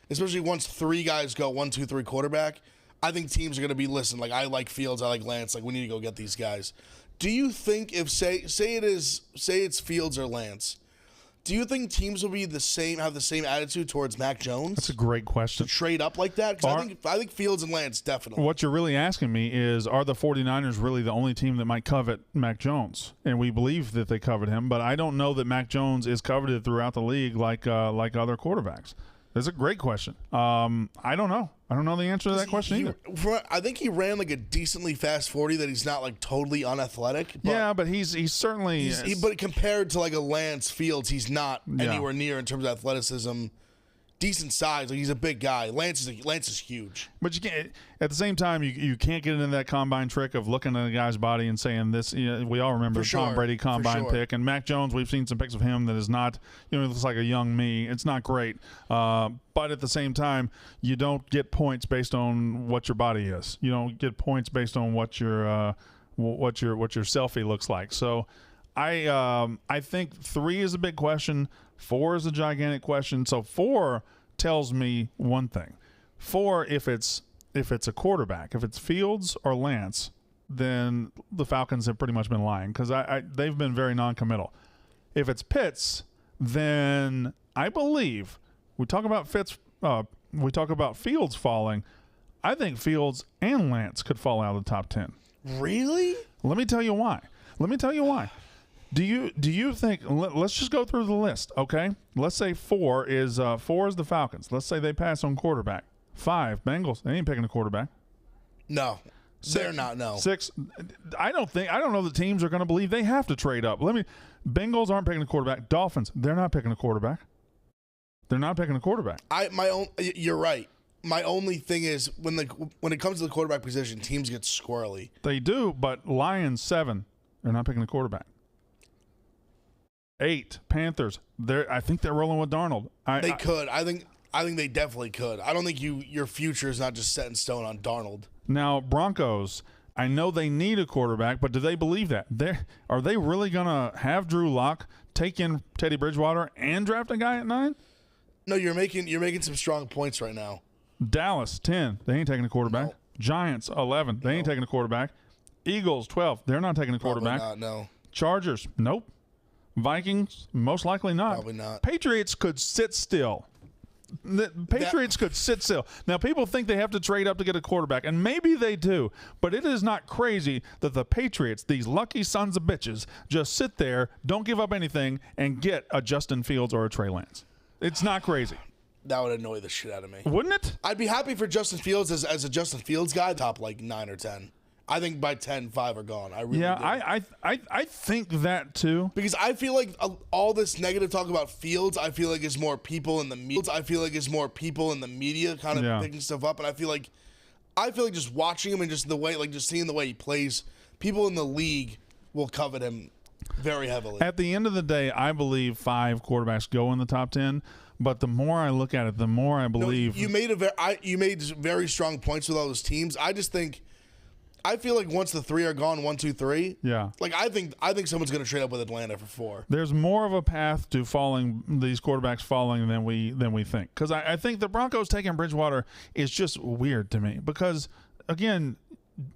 especially once three guys go 1, 2, 3 quarterback, I think teams are going to be, listen, like I like Fields, I like Lance, like we need to go get these guys. Do you think if say it's Fields or Lance, do you think teams will be have the same attitude towards Mac Jones? That's a great question. To trade up like that? Because I think Fields and Lance definitely. What you're really asking me is, are the 49ers really the only team that might covet Mac Jones? And we believe that they covet him, but I don't know that Mac Jones is coveted throughout the league like other quarterbacks. That's a great question. I don't know. I don't know the answer to that question either. I think he ran like a decently fast 40 that he's not like totally unathletic. But yeah, but he's certainly. But compared to like a Lance Fields, he's not anywhere near in terms of athleticism. Decent size, like he's a big guy. Lance is huge. But you can't. At the same time, you can't get into that combine trick of looking at a guy's body and saying this. You know, we all remember the Tom Brady combine pick, and Mac Jones. We've seen some pics of him that is not. He looks like a young me. It's not great. But at the same time, you don't get points based on what your body is. You don't get points based on what your selfie looks like. So, I think 3 is a big question. 4 is a gigantic question. So 4 tells me one thing. 4, if it's a quarterback, if it's Fields or Lance, then the Falcons have pretty much been lying because they've been very non-committal. If it's Pitts, then I believe we talk about Fields falling. I think Fields and Lance could fall out of the top 10. Really? Let me tell you why. Do you think? Let's just go through the list, okay? Let's say 4 is the Falcons. Let's say they pass on quarterback. 5 Bengals. They ain't picking a quarterback. No, they're not. No. 6. I don't know the teams are going to believe they have to trade up. Bengals aren't picking a quarterback. Dolphins. They're not picking a quarterback. You're right. My only thing is when it comes to the quarterback position, teams get squirrely. They do, but Lions 7. They're not picking a quarterback. 8 Panthers. I think they're rolling with Darnold. They could. I think they definitely could. I don't think your future is not just set in stone on Darnold. Now Broncos. I know they need a quarterback, but do they believe that? Are they really gonna have Drew Lock take in Teddy Bridgewater and draft a guy at 9? No, you're making some strong points right now. Dallas 10. They ain't taking a quarterback. No. Giants 11. They ain't taking a quarterback. Eagles 12. They're not taking a quarterback. Probably not, no. Chargers. Nope. Vikings, most likely not. Probably not. Patriots could sit still. The Patriots could sit still. Now, people think they have to trade up to get a quarterback, and maybe they do, but it is not crazy that the Patriots, these lucky sons of bitches, just sit there, don't give up anything, and get a Justin Fields or a Trey Lance. It's not crazy. That would annoy the shit out of me. Wouldn't it? I'd be happy for Justin Fields as a Justin Fields guy, top like 9 or 10. I think by 10, 5 are gone. I really do. I think that too. Because I feel like all this negative talk about Fields, I feel like is more people in the media. Kind of picking stuff up, and I feel like just watching him and just the way, like just seeing the way he plays, people in the league will covet him very heavily. At the end of the day, I believe 5 quarterbacks go in the top 10. But the more I look at it, the more I believe you made very strong points with all those teams. I I feel like once the 3 are gone, 1, 2, 3. Yeah. Like I think someone's going to trade up with Atlanta for 4. There's more of a path to these quarterbacks falling than we think. Because I think the Broncos taking Bridgewater is just weird to me. Because again,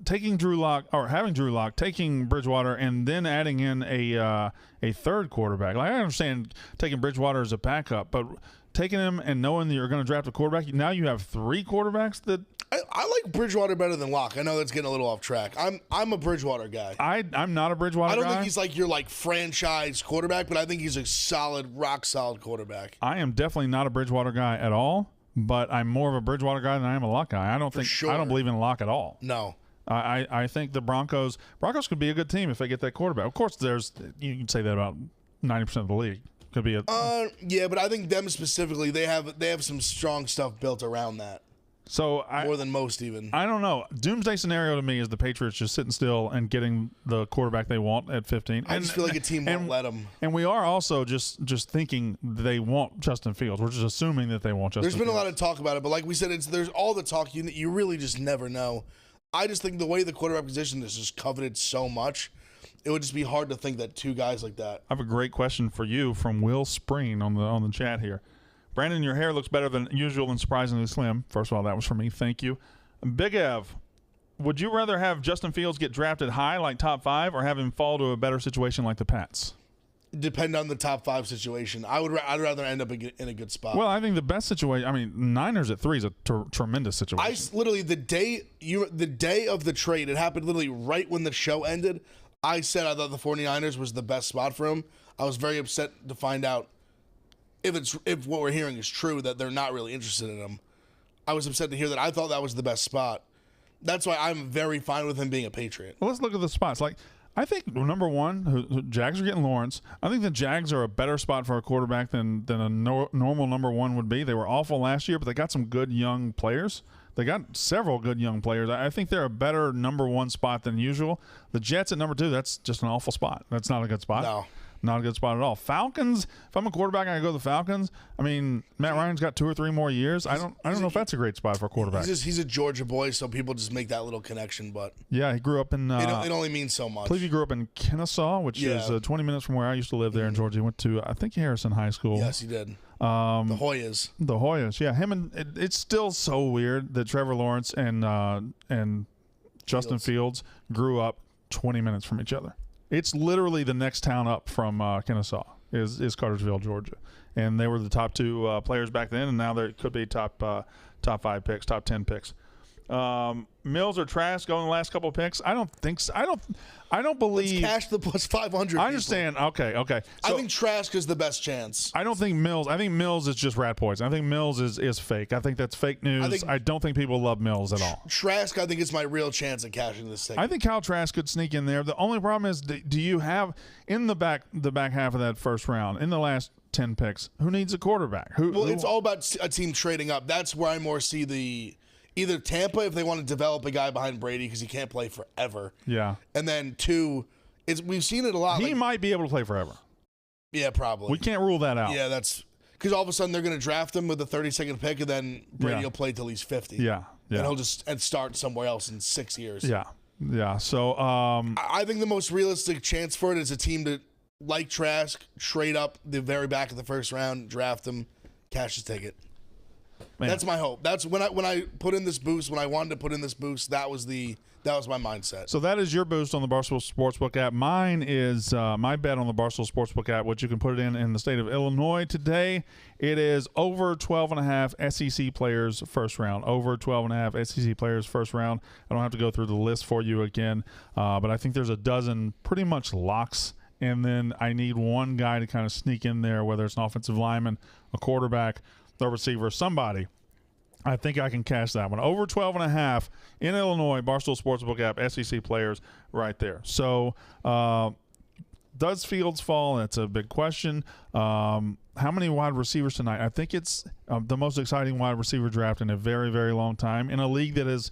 having Drew Lock, taking Bridgewater, and then adding in a third quarterback. Like I understand taking Bridgewater as a backup, but taking him and knowing that you're going to draft a quarterback, now you have 3 quarterbacks that. I like Bridgewater better than Locke. I know that's getting a little off track. I'm a Bridgewater guy. I'm not a Bridgewater guy. I don't think he's like your franchise quarterback, but I think he's a rock solid quarterback. I am definitely not a Bridgewater guy at all, but I'm more of a Bridgewater guy than I am a Locke guy. I don't believe in Locke at all. No. I think the Broncos could be a good team if they get that quarterback. Of course, you can say that about 90% of the league. Could be yeah, but I think them specifically, they have some strong stuff built around that. So more than most even. I don't know. Doomsday scenario to me is the Patriots just sitting still and getting the quarterback they want at 15. I just feel like a team won't let them. And we are also just thinking they want Justin Fields. We're just assuming that they want Justin Fields. There's been a lot of talk about it, but like we said, there's all the talk. You really just never know. I just think the way the quarterback position is just coveted so much, it would just be hard to think that 2 guys like that. I have a great question for you from Will Spring on the chat here. Brandon, your hair looks better than usual and surprisingly slim. First of all, that was for me. Thank you. Big Ev, would you rather have Justin Fields get drafted high, like top 5, or have him fall to a better situation like the Pats? Depend on the top 5 situation. I'd rather end up in a good spot. Well, I think the best situation. I mean, Niners at 3 is a tremendous situation. I literally the day of the trade, it happened literally right when the show ended. I said I thought the 49ers was the best spot for him. I was very upset to find out if what we're hearing is true, that they're not really interested in him. I was upset to hear that. I thought that was the best spot. That's why I'm very fine with him being a Patriot. Well, let's look at the spots. Like, I think number one, Jags are getting Lawrence. I think the Jags are a better spot for a quarterback than a normal number 1 would be. They were awful last year, but they got some good young players. They got several good young players. I think they're a better number 1 spot than usual. The Jets at number 2, that's just an awful spot. That's not a good spot. No. Not a good spot at all. Falcons, if I'm a quarterback, I go to the Falcons. I mean, Matt Ryan's got 2 or 3 more years. I don't know if that's a great spot for a quarterback. He's a Georgia boy, so people just make that little connection. But yeah, he grew up in. It only means so much. I believe he grew up in Kennesaw, which is 20 minutes from where I used to live there in Georgia. He went to, I think, Harrison High School. Yes, he did. The Hoyas. The Hoyas, yeah. Him and it's still so weird that Trevor Lawrence and Justin Fields grew up 20 minutes from each other. It's literally the next town up from Kennesaw is Cartersville, Georgia, and they were the top 2 players back then, and now they could be top 5 picks, top 10 picks. Mills or Trask going the last couple of picks? I don't think so. I don't believe. Let's cash the plus 500. I understand. Okay. So, I think Trask is the best chance. I don't think Mills. I think Mills is just rat poison. I think Mills is fake. I think that's fake news. I don't think people love Mills at all. Trask, I think, is my real chance at cashing this thing. I think Kyle Trask could sneak in there. The only problem is, do you have in the back half of that first round, in the last 10 picks, who needs a quarterback? It's all about a team trading up. That's where I more see either Tampa, if they want to develop a guy behind Brady because he can't play forever. Yeah. And then 2, we've seen it a lot. He might be able to play forever. Yeah, probably. We can't rule that out. Yeah, that's because all of a sudden they're going to draft him with the 32nd pick, and then Brady will play till he's 50. Yeah. And he'll just start somewhere else in 6 years. Yeah. So I think the most realistic chance for it is a team to, like Trask, trade up the very back of the first round, draft him, cash his ticket. Man. That's my hope. That's when I put in this boost. When I wanted to put in this boost, that was my mindset. So that is your boost on the Barstool Sportsbook app. Mine is my bet on the Barstool Sportsbook app, which you can put it in the state of Illinois today. It is over 12.5 SEC players first round. Over 12.5 SEC players first round. I don't have to go through the list for you again, but I think there's a dozen pretty much locks. And then I need one guy to kind of sneak in there, whether it's an offensive lineman, a quarterback, the receiver, somebody. I think I can cash that one. Over 12.5 in Illinois, Barstool Sportsbook app, SEC players right there. So does Fields fall? That's a big question. How many wide receivers tonight? I think it's the most exciting wide receiver draft in a very, very long time in a league that is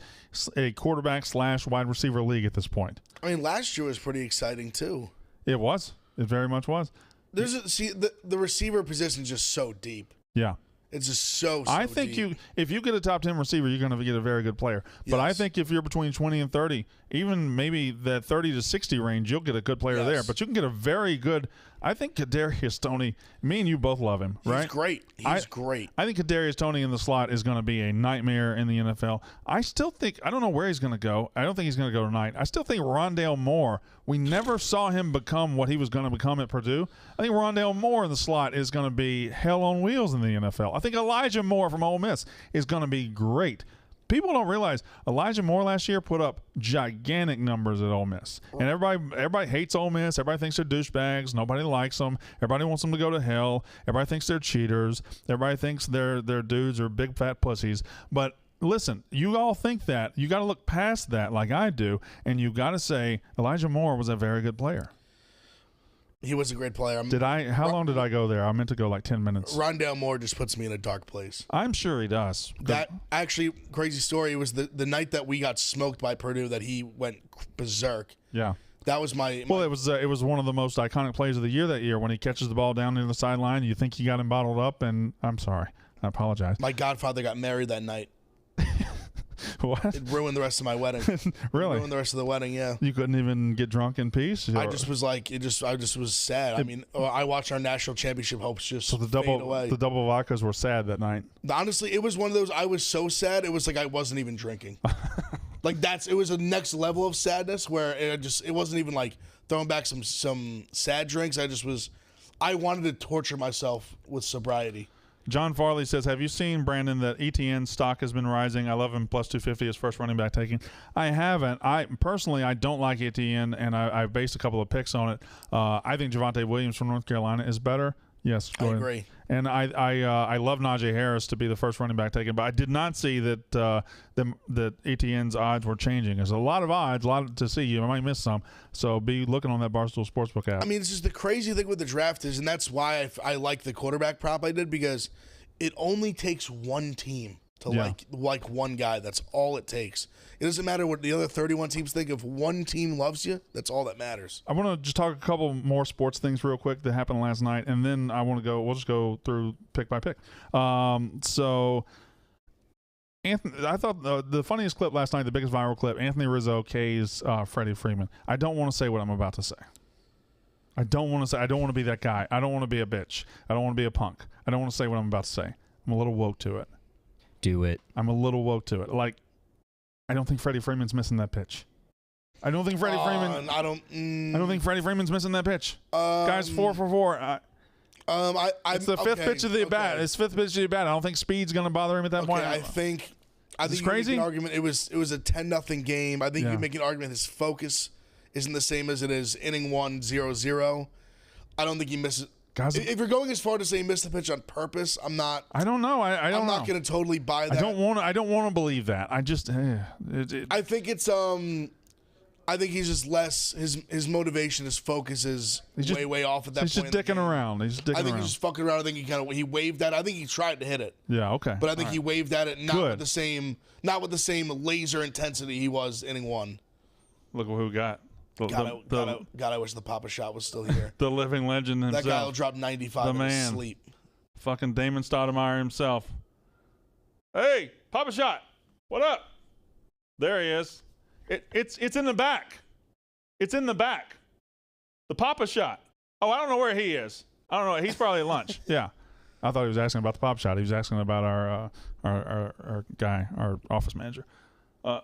a quarterback/wide receiver league at this point. I mean, last year was pretty exciting too. It was. It very much was. The receiver position is just so deep. Yeah. It's just so I think deep. if you get a top 10 receiver, you're going to get a very good player. But I think if you're between 20 and 30, even maybe that 30 to 60 range, you'll get a good player there. But you can get a very good. I think Kadarius Toney. Me and you both love him, right? He's great. He's great. I think Kadarius Toney in the slot is going to be a nightmare in the NFL. I still think I don't know where he's going to go. I don't think he's going to go tonight. I still think Rondale Moore. We never saw him become what he was going to become at Purdue. I think Rondale Moore in the slot is going to be hell on wheels in the NFL. I think Elijah Moore from Ole Miss is going to be great. People don't realize Elijah Moore last year put up gigantic numbers at Ole Miss. And everybody hates Ole Miss. Everybody thinks they're douchebags. Nobody likes them. Everybody wants them to go to hell. Everybody thinks they're cheaters. Everybody thinks their dudes are big fat pussies. But listen, you all think that. You got to look past that like I do, and you got to say Elijah Moore was a very good player. He was a great player. How long did I go there? I meant to go like 10 minutes. Rondale Moore just puts me in a dark place. I'm sure he does. That actually, crazy story, was the night that we got smoked by Purdue that he went berserk. Yeah. That was my Well, it was one of the most iconic plays of the year that year when he catches the ball down near the sideline. You think he got him bottled up, and I'm sorry. I apologize. My godfather got married that night. What? It ruined the rest of my wedding. Really? It ruined the rest of the wedding, yeah. You couldn't even get drunk in peace? I just was like, I just was sad. I mean, I watched our national championship hopes just fade away. The double vodkas were sad that night. Honestly, it was one of those, I was so sad, it was like I wasn't even drinking. Like it was a next level of sadness where it wasn't even like throwing back some sad drinks. I wanted to torture myself with sobriety. John Farley says, have you seen, Brandon, that ETN's stock has been rising? I love him, plus 250 as first running back taking. I haven't. I don't like ETN, and I've based a couple of picks on it. I think Javonte Williams from North Carolina is better. Yes, I agree. And I love Najee Harris to be the first running back taken, but I did not see that that ETN's odds were changing. There's a lot of odds, a lot to see. You might miss some, so be looking on that Barstool Sportsbook app. I mean, it's just the crazy thing with the draft is, and that's why I like the quarterback prop I did, because it only takes one team to like one guy. That's all it takes. It doesn't matter what the other 31 teams think. If one team loves you, that's all that matters. I want to just talk a couple more sports things real quick that happened last night, and then we'll just go through pick by pick. So Anthony, I thought the funniest clip last night, the biggest viral clip, Anthony Rizzo K's Freddie Freeman. I don't want to say what I'm about to say. I don't want to be that guy. I don't want to be a bitch. I don't want to be a punk. I don't want to say what I'm about to say. I'm a little woke to it. Do it. I'm a little woke to it. Like, I don't think Freddie Freeman's missing that pitch. I don't think Freddie Freeman. I don't think Freddie Freeman's missing that pitch. Guy's 4 for 4. It's the fifth pitch of the bat. It's fifth pitch of the bat. I don't think speed's going to bother him at that point. I think you crazy? make an argument. It was a 10-0 game. I think you make an argument his focus isn't the same as it is inning 1, 0-0. I don't think he misses. If you're going as far to say he missed the pitch on purpose, I'm not. I don't know. I'm not going to totally buy that. I don't want to believe that. I just. I think it's. I think he's just less. His motivation, his focus is way off at that point. He's just dicking around. He's just fucking around. I think he waved at it. I think he tried to hit it. Yeah. Okay. But I think he waved at it not with the same laser intensity he was inning 1. Look at who we got. God, I wish the Papa shot was still here. The living legend himself. That guy will drop 95 in his sleep. Fucking Damon Stoudemire himself. Hey, Papa shot. What up? There he is. It's in the back. It's in the back. The Papa shot. Oh, I don't know where he is. I don't know. He's probably at lunch. Yeah. I thought he was asking about the Papa shot. He was asking about our guy, our office manager. We'll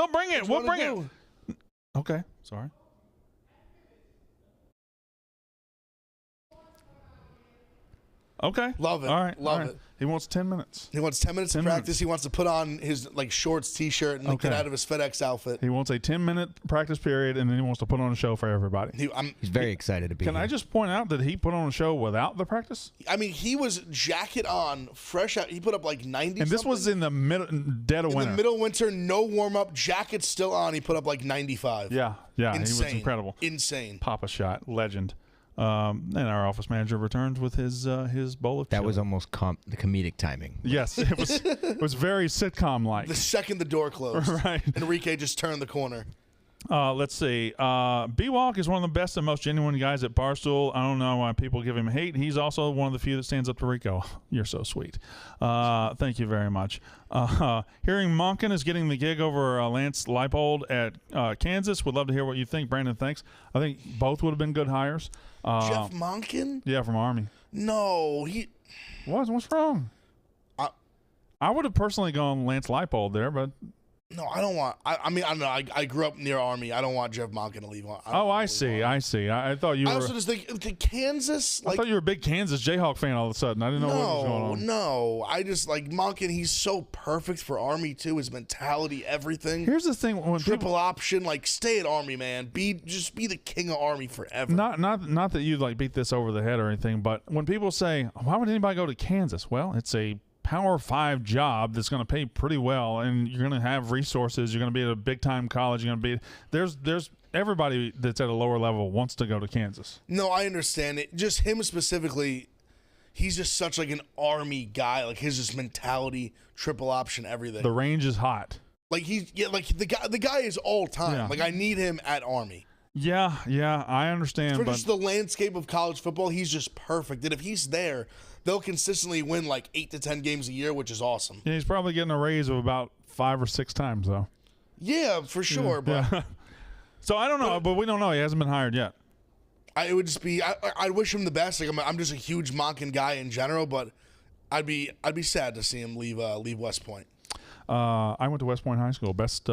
bring it. We'll bring it. Okay. Sorry. Okay. Love it. All right. Love it. He wants 10 minutes. He wants 10 minutes of practice. He wants to put on his shorts, T-shirt, and get out of his FedEx outfit. He wants a 10-minute practice period, and then he wants to put on a show for everybody. He's very excited to be here. Can I just point out that he put on a show without the practice? I mean, he was jacket on, fresh out. He put up like 90. And this was in the dead of winter. In the middle of winter, no warm up, jacket still on. He put up like 95. Yeah. Insane. He was incredible. Insane. Papa shot, legend. And our office manager returns with his bowl of chili. That was almost the comedic timing. Yes, it was very sitcom-like. The second the door closed. Right. Enrique just turned the corner. Let's see. B-Walk is one of the best and most genuine guys at Barstool. I don't know why people give him hate. He's also one of the few that stands up to Rico. You're so sweet. Thank you very much. Hearing Monken is getting the gig over Lance Leipold at Kansas. Would love to hear what you think. Brandon, thanks. I think both would have been good hires. Jeff Monken? Yeah, from Army. No, What's wrong? I would have personally gone Lance Leipold there, but... No, I don't want. I mean, I don't know. I grew up near Army. I don't want Jeff Monken to leave. I see. I thought you were. I also just think Kansas. I thought you were a big Kansas Jayhawk fan all of a sudden. I didn't know what was going on. No, I just like Monken. He's so perfect for Army too. His mentality, everything. Here's the thing: when triple option, like stay at Army, man. Just be the king of Army forever. Not that you like beat this over the head or anything, but when people say, "Why would anybody go to Kansas?" Well, it's a Power 5 job that's going to pay pretty well, and you're going to have resources. You're going to be at a big time college. You're going to be there's everybody that's at a lower level wants to go to Kansas. No, I understand it. Just him specifically, he's just such like an Army guy. Like his just mentality, triple option, everything. The range is hot. Like like the guy is all time. Yeah. Like I need him at Army. Yeah, I understand. For but just the landscape of college football, he's just perfect. And if he's there, they'll consistently win like 8 to 10 games a year, which is awesome. Yeah, he's probably getting a raise of about 5 or 6 times, though. Yeah, for sure. Yeah. But so I don't know, but we don't know. He hasn't been hired yet. It would just be. I wish him the best. Like I'm just a huge Monken guy in general, but I'd be sad to see him leave West Point. I went to West Point High School, best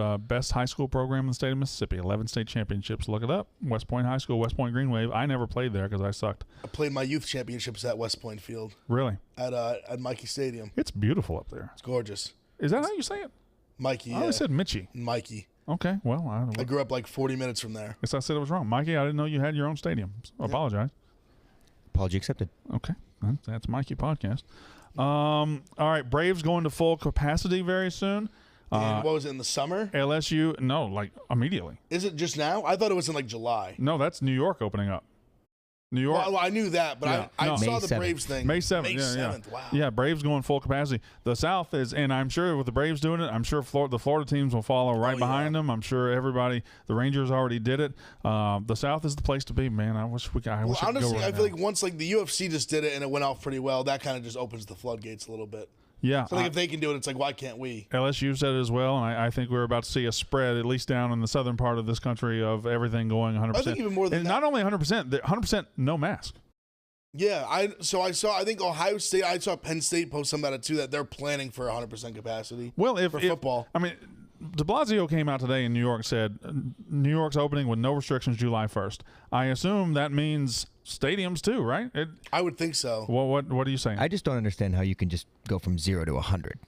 high school program in the state of Mississippi, 11 state championships. Look it up. West Point High School, West Point Green Wave. I never played there because I sucked. I played my youth championships at West Point Field. Really? At Mikey Stadium. It's beautiful up there. It's gorgeous. Is that how you say it? Mikey. I always said Mitchie. Mikey. Okay, well, I grew up like 40 minutes from there. Guess I said it was wrong. Mikey, I didn't know you had your own stadium. So I apologize. Apology accepted. Okay, that's Mikey Podcast. All right, Braves going to full capacity very soon. And what was it, in the summer? LSU, no, like immediately. Is it just now? I thought it was in like July. No, that's New York opening up. New York. Well, I knew that, but Yeah. I No. saw May the 7th. Braves thing. May 7th. May yeah, 7th. yeah. Wow. Yeah, Braves going full capacity. The South is, and I'm sure with the Braves doing it, I'm sure the Florida teams will follow right behind them. I'm sure everybody, the Rangers already did it. The South is the place to be, man. I wish it could Honestly, go right I feel now. like once like the UFC just did it and it went off pretty well, that kind of just opens the floodgates a little bit. Yeah. So like if they can do it, it's like why can't we? LSU said it as well, and I think we're about to see a spread, at least down in the southern part of this country, of everything going 100%. I think even more than and that. not only 100%, 100% no mask. Yeah, I think Ohio State, I saw Penn State post something about it too, that they're planning for 100% capacity. Well, for football. I mean, de Blasio came out today in New York and said New York's opening with no restrictions July 1st. I assume that means stadiums too, right? I would think so. What are you saying? I just don't understand how you can just go from 0 to 100.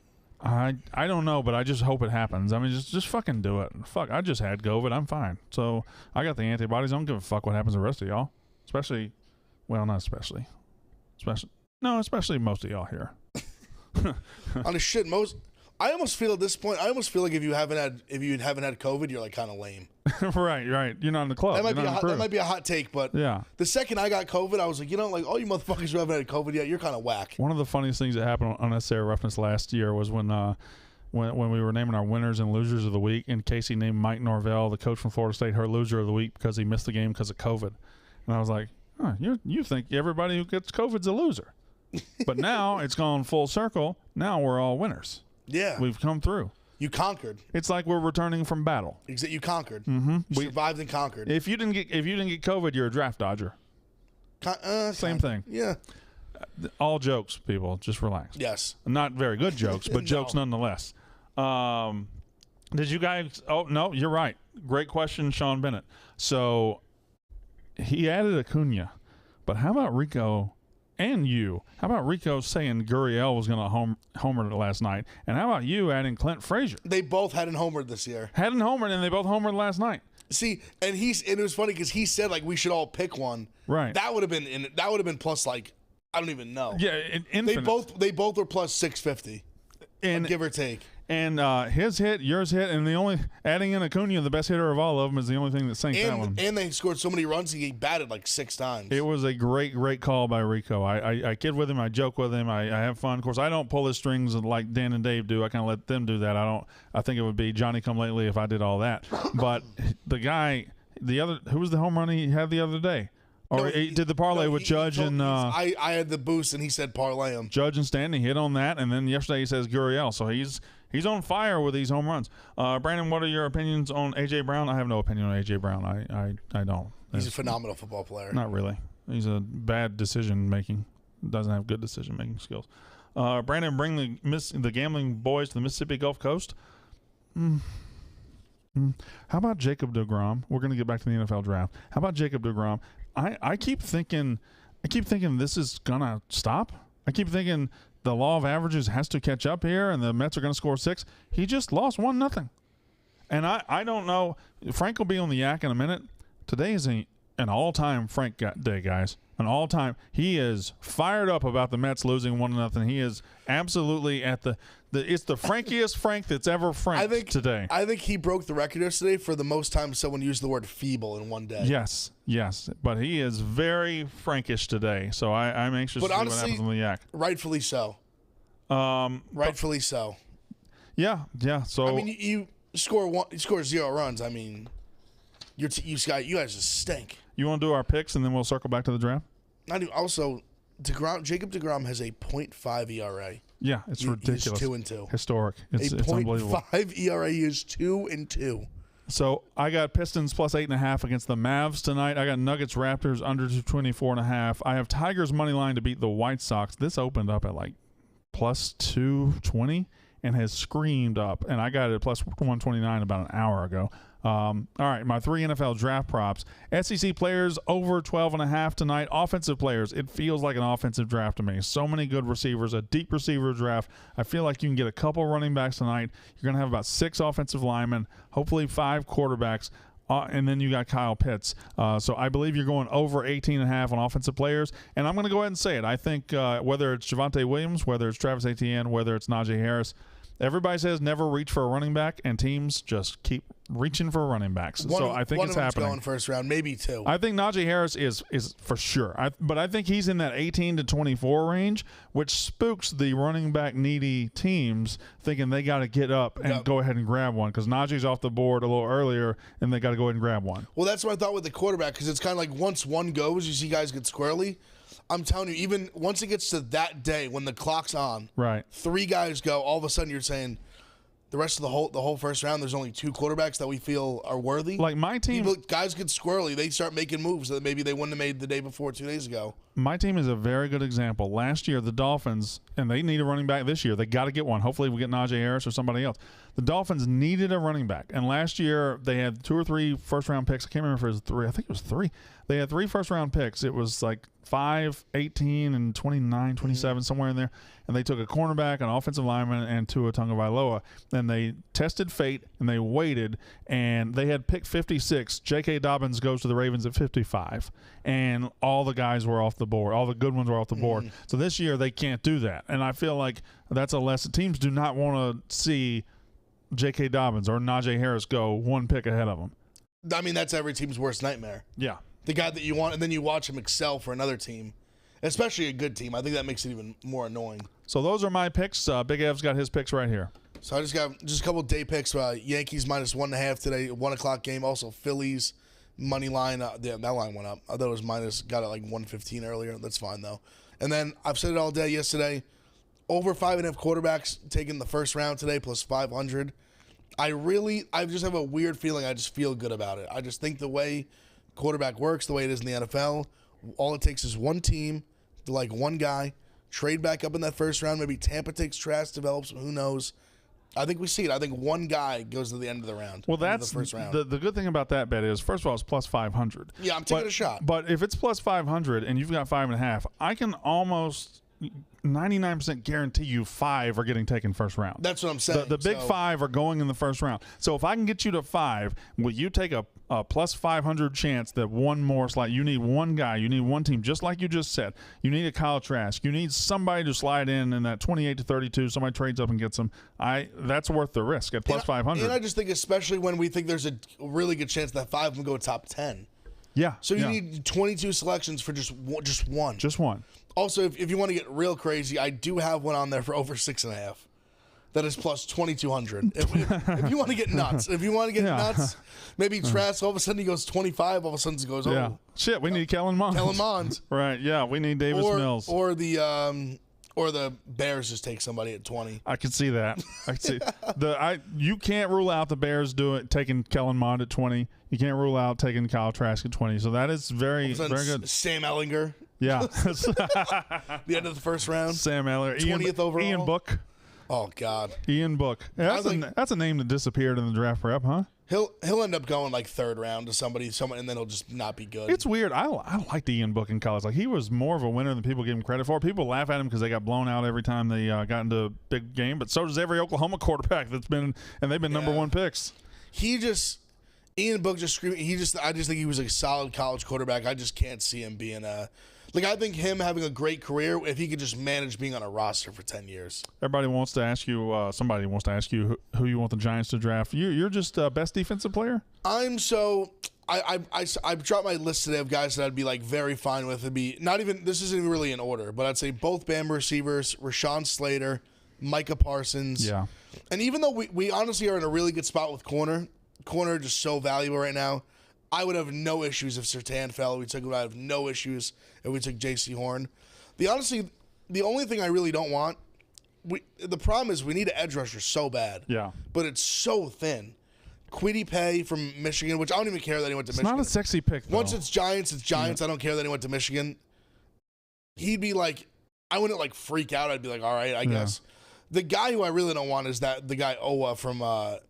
I don't know, but I just hope it happens. I mean, just fucking do it. Fuck, I just had COVID. I'm fine. So I got the antibodies. I don't give a fuck what happens to the rest of y'all. Especially, well, not especially. Especially most of y'all here. On the shit, I almost feel at this point, like if you haven't had COVID, you're like kind of lame. right. You're not in the club. That might be a hot take, but yeah. The second I got COVID, I was like, like all you motherfuckers who haven't had COVID yet, you're kind of whack. One of the funniest things that happened on Unnecessary Roughness last year was when we were naming our winners and losers of the week, and Casey named Mike Norvell, the coach from Florida State, her loser of the week because he missed the game because of COVID. And I was like, you think everybody who gets COVID's a loser. But now it's gone full circle. Now we're all winners. Yeah. We've come through. You conquered. It's like we're returning from battle. You conquered. Mm-hmm. You survived and conquered. If you didn't get COVID, you're a draft dodger. Same thing. Yeah. All jokes, people. Just relax. Yes. Not very good jokes, but jokes nonetheless. Did you guys? Oh no, you're right. Great question, Sean Bennett. So he added Acuna, but how about Rico and you? How about Rico saying Gurriel was going to homer last night, and how about you adding Clint Frazier? They both hadn't homered this year. Hadn't homered, and they both homered last night. See, and it was funny because he said like we should all pick one. Right. That would have been plus like I don't even know. Yeah, infinite. They both were plus 650, and give or take. And his hit, yours hit, and the only adding in Acuna, the best hitter of all of them, is the only thing that sank that one. And they scored so many runs, he batted like 6 times. It was a great call by Rico. I kid with him, I joke with him, I have fun. Of course, I don't pull his strings like Dan and Dave do. I kind of let them do that. I think it would be Johnny Come Lately if I did all that. But the guy, who was the home run he had the other day? Or he did the parlay with Judge and I had the boost and he said parlay him. Judge and Stanley hit on that, and then yesterday he says Gurriel. So he's on fire with these home runs. Brandon, what are your opinions on AJ Brown? I have no opinion on AJ Brown. I don't. He's a phenomenal football player. Not really. He's a bad decision making. Doesn't have good decision making skills. Brandon, bring the gambling boys to the Mississippi Gulf Coast. How about Jacob deGrom? We're going to get back to the NFL draft. How about Jacob deGrom? I keep thinking this is gonna stop. I keep thinking the law of averages has to catch up here, and the Mets are gonna score 6. He just lost 1-0, and I don't know. Frank will be on the yak in a minute. Today is an all-time Frank day, guys. An all-time. He is fired up about the Mets losing 1-0. He is absolutely at it's the frankiest Frank that's ever franked today. I think he broke the record yesterday for the most time someone used the word feeble in one day. Yes. But he is very Frankish today. So I'm anxious to see what happens on the yak. Rightfully so. Rightfully so. Yeah. So I mean, you score 0 runs. I mean, you guys just stink. You want to do our picks and then we'll circle back to the draft? Also, Jacob deGrom has a .5 ERA. Yeah, it's ridiculous. He's 2-2. Historic. It's unbelievable. .5 ERA is 2-2. So I got Pistons plus 8.5 against the Mavs tonight. I got Nuggets Raptors under 24.5. I have Tigers money line to beat the White Sox. This opened up at like plus 220 and has screamed up. And I got it at plus 129 about an hour ago. All right, my 3 NFL draft props. SEC players over 12.5 tonight. Offensive players, it feels like an offensive draft to me. So many good receivers, a deep receiver draft. I feel like you can get a couple running backs tonight. You're going to have about 6 offensive linemen, hopefully 5 quarterbacks, and then you got Kyle Pitts. So I believe you're going over 18.5 on offensive players. And I'm going to go ahead and say it. I think whether it's Javonte Williams, whether it's Travis Etienne, whether it's Najee Harris, everybody says never reach for a running back, and teams just keep reaching for running backs. So I think it's happening. Going first round, maybe 2. I think Najee Harris is for sure. But I think he's in that 18 to 24 range, which spooks the running back needy teams, thinking they got to get up and go ahead and grab one because Najee's off the board a little earlier, and they got to go ahead and grab one. Well, that's what I thought with the quarterback because it's kind of like once one goes, you see guys get squirrely. I'm telling you, even once it gets to that day when the clock's on, right? 3 guys go. All of a sudden, you're saying the rest of the whole first round. There's only 2 quarterbacks that we feel are worthy. Like my team, guys get squirrely. They start making moves that maybe they wouldn't have made the day before, 2 days ago. My team is a very good example. Last year, the Dolphins, and they need a running back this year. They got to get one. Hopefully, we get Najee Harris or somebody else. The Dolphins needed a running back, and last year they had 2 or 3 first-round picks. I can't remember if it was 3. I think it was 3. They had 3 first-round picks. It was like 5, 18, and 29, 27, somewhere in there. And they took a cornerback, an offensive lineman, and Tua Tagovailoa. Then they tested fate, and they waited, and they had pick 56. J.K. Dobbins goes to the Ravens at 55, and all the guys were off the board. All the good ones were off the board. So this year they can't do that. And I feel like that's a lesson. Teams do not want to see J.K. Dobbins or Najee Harris go 1 pick ahead of them. I mean, that's every team's worst nightmare. Yeah. The guy that you want, and then you watch him excel for another team, especially a good team. I think that makes it even more annoying. So those are my picks. Big Ev's got his picks right here. So I just got a couple of day picks. Yankees minus 1.5 today, 1 o'clock game. Also Phillies money line. That line went up. I thought it was got it like 115 earlier. That's fine though. And then I've said it all day yesterday. Over 5.5 quarterbacks taken the first round today plus 500. I just have a weird feeling. I just feel good about it. I just think the way quarterback works, the way it is in the NFL, all it takes is one team, like one guy, trade back up in that first round. Maybe Tampa takes Trask, develops, who knows. I think we see it. I think one guy goes to the end of the round. Well, that's the first round. The good thing about that bet is, first of all, it's plus 500. Yeah, I'm taking a shot. But if it's plus 500 and you've got 5.5, I can almost 99% guarantee you 5 are getting taken first round. That's what I'm saying. The big 5 are going in the first round. So if I can get you to 5, will you take a plus 500 chance that one more slide? You need one guy. You need one team, just like you just said. You need a Kyle Trask. You need somebody to slide in that 28 to 32. Somebody trades up and gets them. That's worth the risk at plus 500. And I just think, especially when we think there's a really good chance that 5 of them go top 10. Yeah. So you need 22 selections for just one. Just one. Also, if you want to get real crazy, I do have one on there for over 6.5. That is plus 2,200. If you want to get nuts, nuts, maybe Trask all of a sudden he goes 25. All of a sudden he goes, shit, we need Kellen Mond. Kellen Mond. Right? Yeah, we need Davis Mills. Or the Bears just take somebody at 20. I can see that. I can see you can't rule out the Bears taking Kellen Mond at 20. You can't rule out taking Kyle Trask at 20. So that is very good. Sam Ellinger. Yeah. The end of the first round. Sam Ellinger. 20th overall. Ian Book. Oh God. Ian Book. That's a name that disappeared in the draft prep, huh? He'll end up going like third round to somebody, and then he'll just not be good. It's weird. I liked Ian Book in college. Like, he was more of a winner than people give him credit for. People laugh at him because they got blown out every time they got into a big game, but so does every Oklahoma quarterback they've been number one picks. Ian Book just screaming. I just think he was a solid college quarterback. I just can't see him being I think him having a great career if he could just manage being on a roster for 10 years. Everybody wants to ask you, somebody wants to ask you who you want the Giants to draft. You're just best defensive player? I've dropped my list today of guys that I'd be like very fine with. It'd be this isn't even really in order, but I'd say both Bama receivers, Rashawn Slater, Micah Parsons. Yeah. And even though we honestly are in a really good spot with corner just so valuable right now, I would have no issues if Surtain fell. I have no issues if we took J.C. Horn. The only thing I really don't want, the problem is we need an edge rusher so bad. Yeah. But it's so thin. Kwity Paye from Michigan, which I don't even care that he went to Michigan. It's not a sexy pick, though. Once it's Giants, it's Giants. Yeah. I don't care that he went to Michigan. He'd be like, I wouldn't like freak out. I'd be like, all right, I guess. The guy who I really don't want is the guy Owa from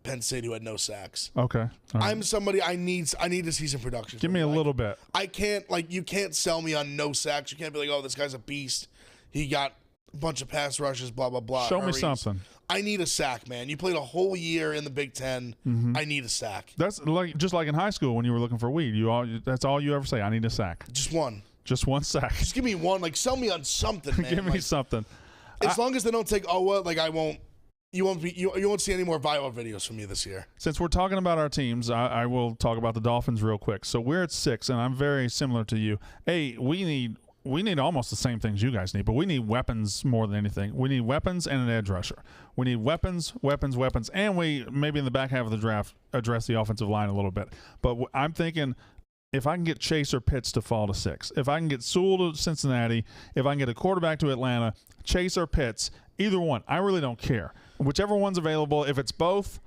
Penn State who had no sacks. Okay. Right. I'm somebody I need to see some production. Give me a little bit. I can't you can't sell me on no sacks. You can't be like, oh, this guy's a beast. He got a bunch of pass rushes, blah blah blah. Show me something. I need a sack, man. You played a whole year in the Big Ten. Mm-hmm. I need a sack. That's just like in high school when you were looking for weed. That's all you ever say. I need a sack. Just one. Just one sack. Just give me one. Sell me on something, man. Give me something. As long as they don't take Owa, I won't. You won't see any more viral videos from me this year. Since we're talking about our teams, I will talk about the Dolphins real quick. So we're at 6, and I'm very similar to you. Hey, we need almost the same things you guys need, but we need weapons more than anything. We need weapons and an edge rusher. We need weapons, and we maybe in the back half of the draft address the offensive line a little bit. But I'm thinking, if I can get Chase or Pitts to fall to 6, if I can get Sewell to Cincinnati, if I can get a quarterback to Atlanta, Chase or Pitts, either one, I really don't care. Whichever one's available. If it's both,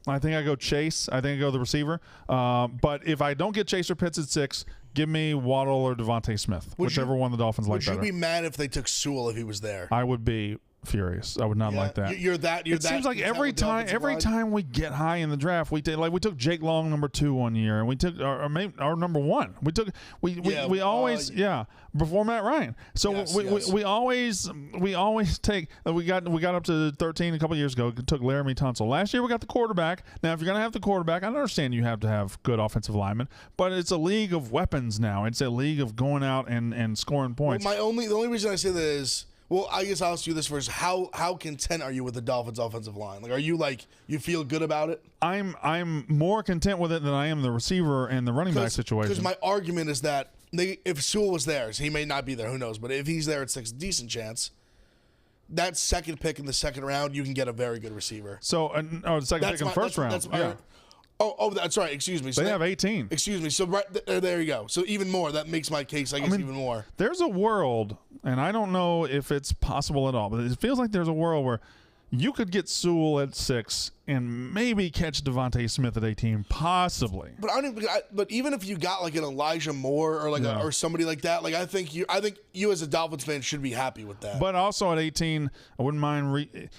I think I go Chase. I think I go the receiver. But if I don't get Chase or Pitts at 6, give me Waddle or Devontae Smith, whichever one the Dolphins like better. Would you be mad if they took Sewell if he was there? I would be furious. I would not like that. It seems like every time we get high in the draft, we took Jake Long number 2 one year, and we took our number 1. We always before Matt Ryan. So we always take. We got up to 13 a couple years ago. Took Laramie Tunsil. Last year we got the quarterback. Now if you're gonna have the quarterback, I understand you have to have good offensive linemen, but it's a league of weapons now. It's a league of going out and scoring points. The only reason I say that is. Well, I guess I'll ask you this first. How content are you with the Dolphins' offensive line? Are you you feel good about it? I'm more content with it than I am the receiver and the running back situation. Because my argument is that if Sewell was there, he may not be there, who knows? But if he's there, it's a decent chance. That second pick in the second round, you can get a very good receiver. So, the second pick in the first round. That's right. Excuse me. So they have 18. Excuse me. So there you go. So even more. That makes my case, I guess, even more. There's a world, and I don't know if it's possible at all, but it feels like there's a world where you could get Sewell at 6 and maybe catch Devontae Smith at 18, possibly. But even if you got an Elijah Moore or or somebody like that, I think you as a Dolphins fan should be happy with that. But also at 18, I wouldn't mind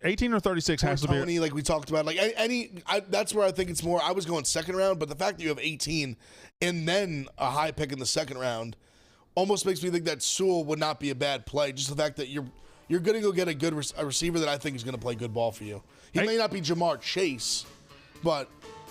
18 or 36 has to be like we talked about. That's where I think it's more. I was going second round, but the fact that you have 18 and then a high pick in the second round almost makes me think that Sewell would not be a bad play. Just the fact that you're going to go get a receiver that I think is going to play good ball for you. He may not be Jamar Chase, but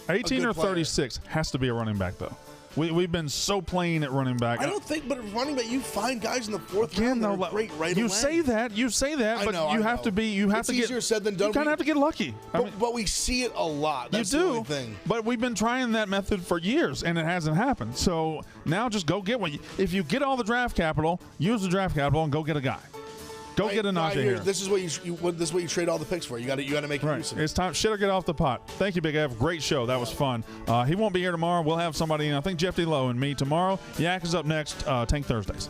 18 or 36 has to be a running back, though. We've been so plain at running back. I don't think, but running back, you find guys in the fourth round that are great right away. You say that, but you have to be. You have to get. It's easier said than done. You kind of have to get lucky. But we see it a lot. That's you do. The only thing. But we've been trying that method for years, and it hasn't happened. So now just go get one. If you get all the draft capital, use the draft capital and go get a guy. Go get a Najee here. This is what you trade all the picks for. You got to make use of it. It's time. Shit or get off the pot. Thank you, Big Ev. Great show. That was fun. He won't be here tomorrow. We'll have somebody. I think Jeff D. Lowe and me tomorrow. Yak is up next. Tank Thursdays.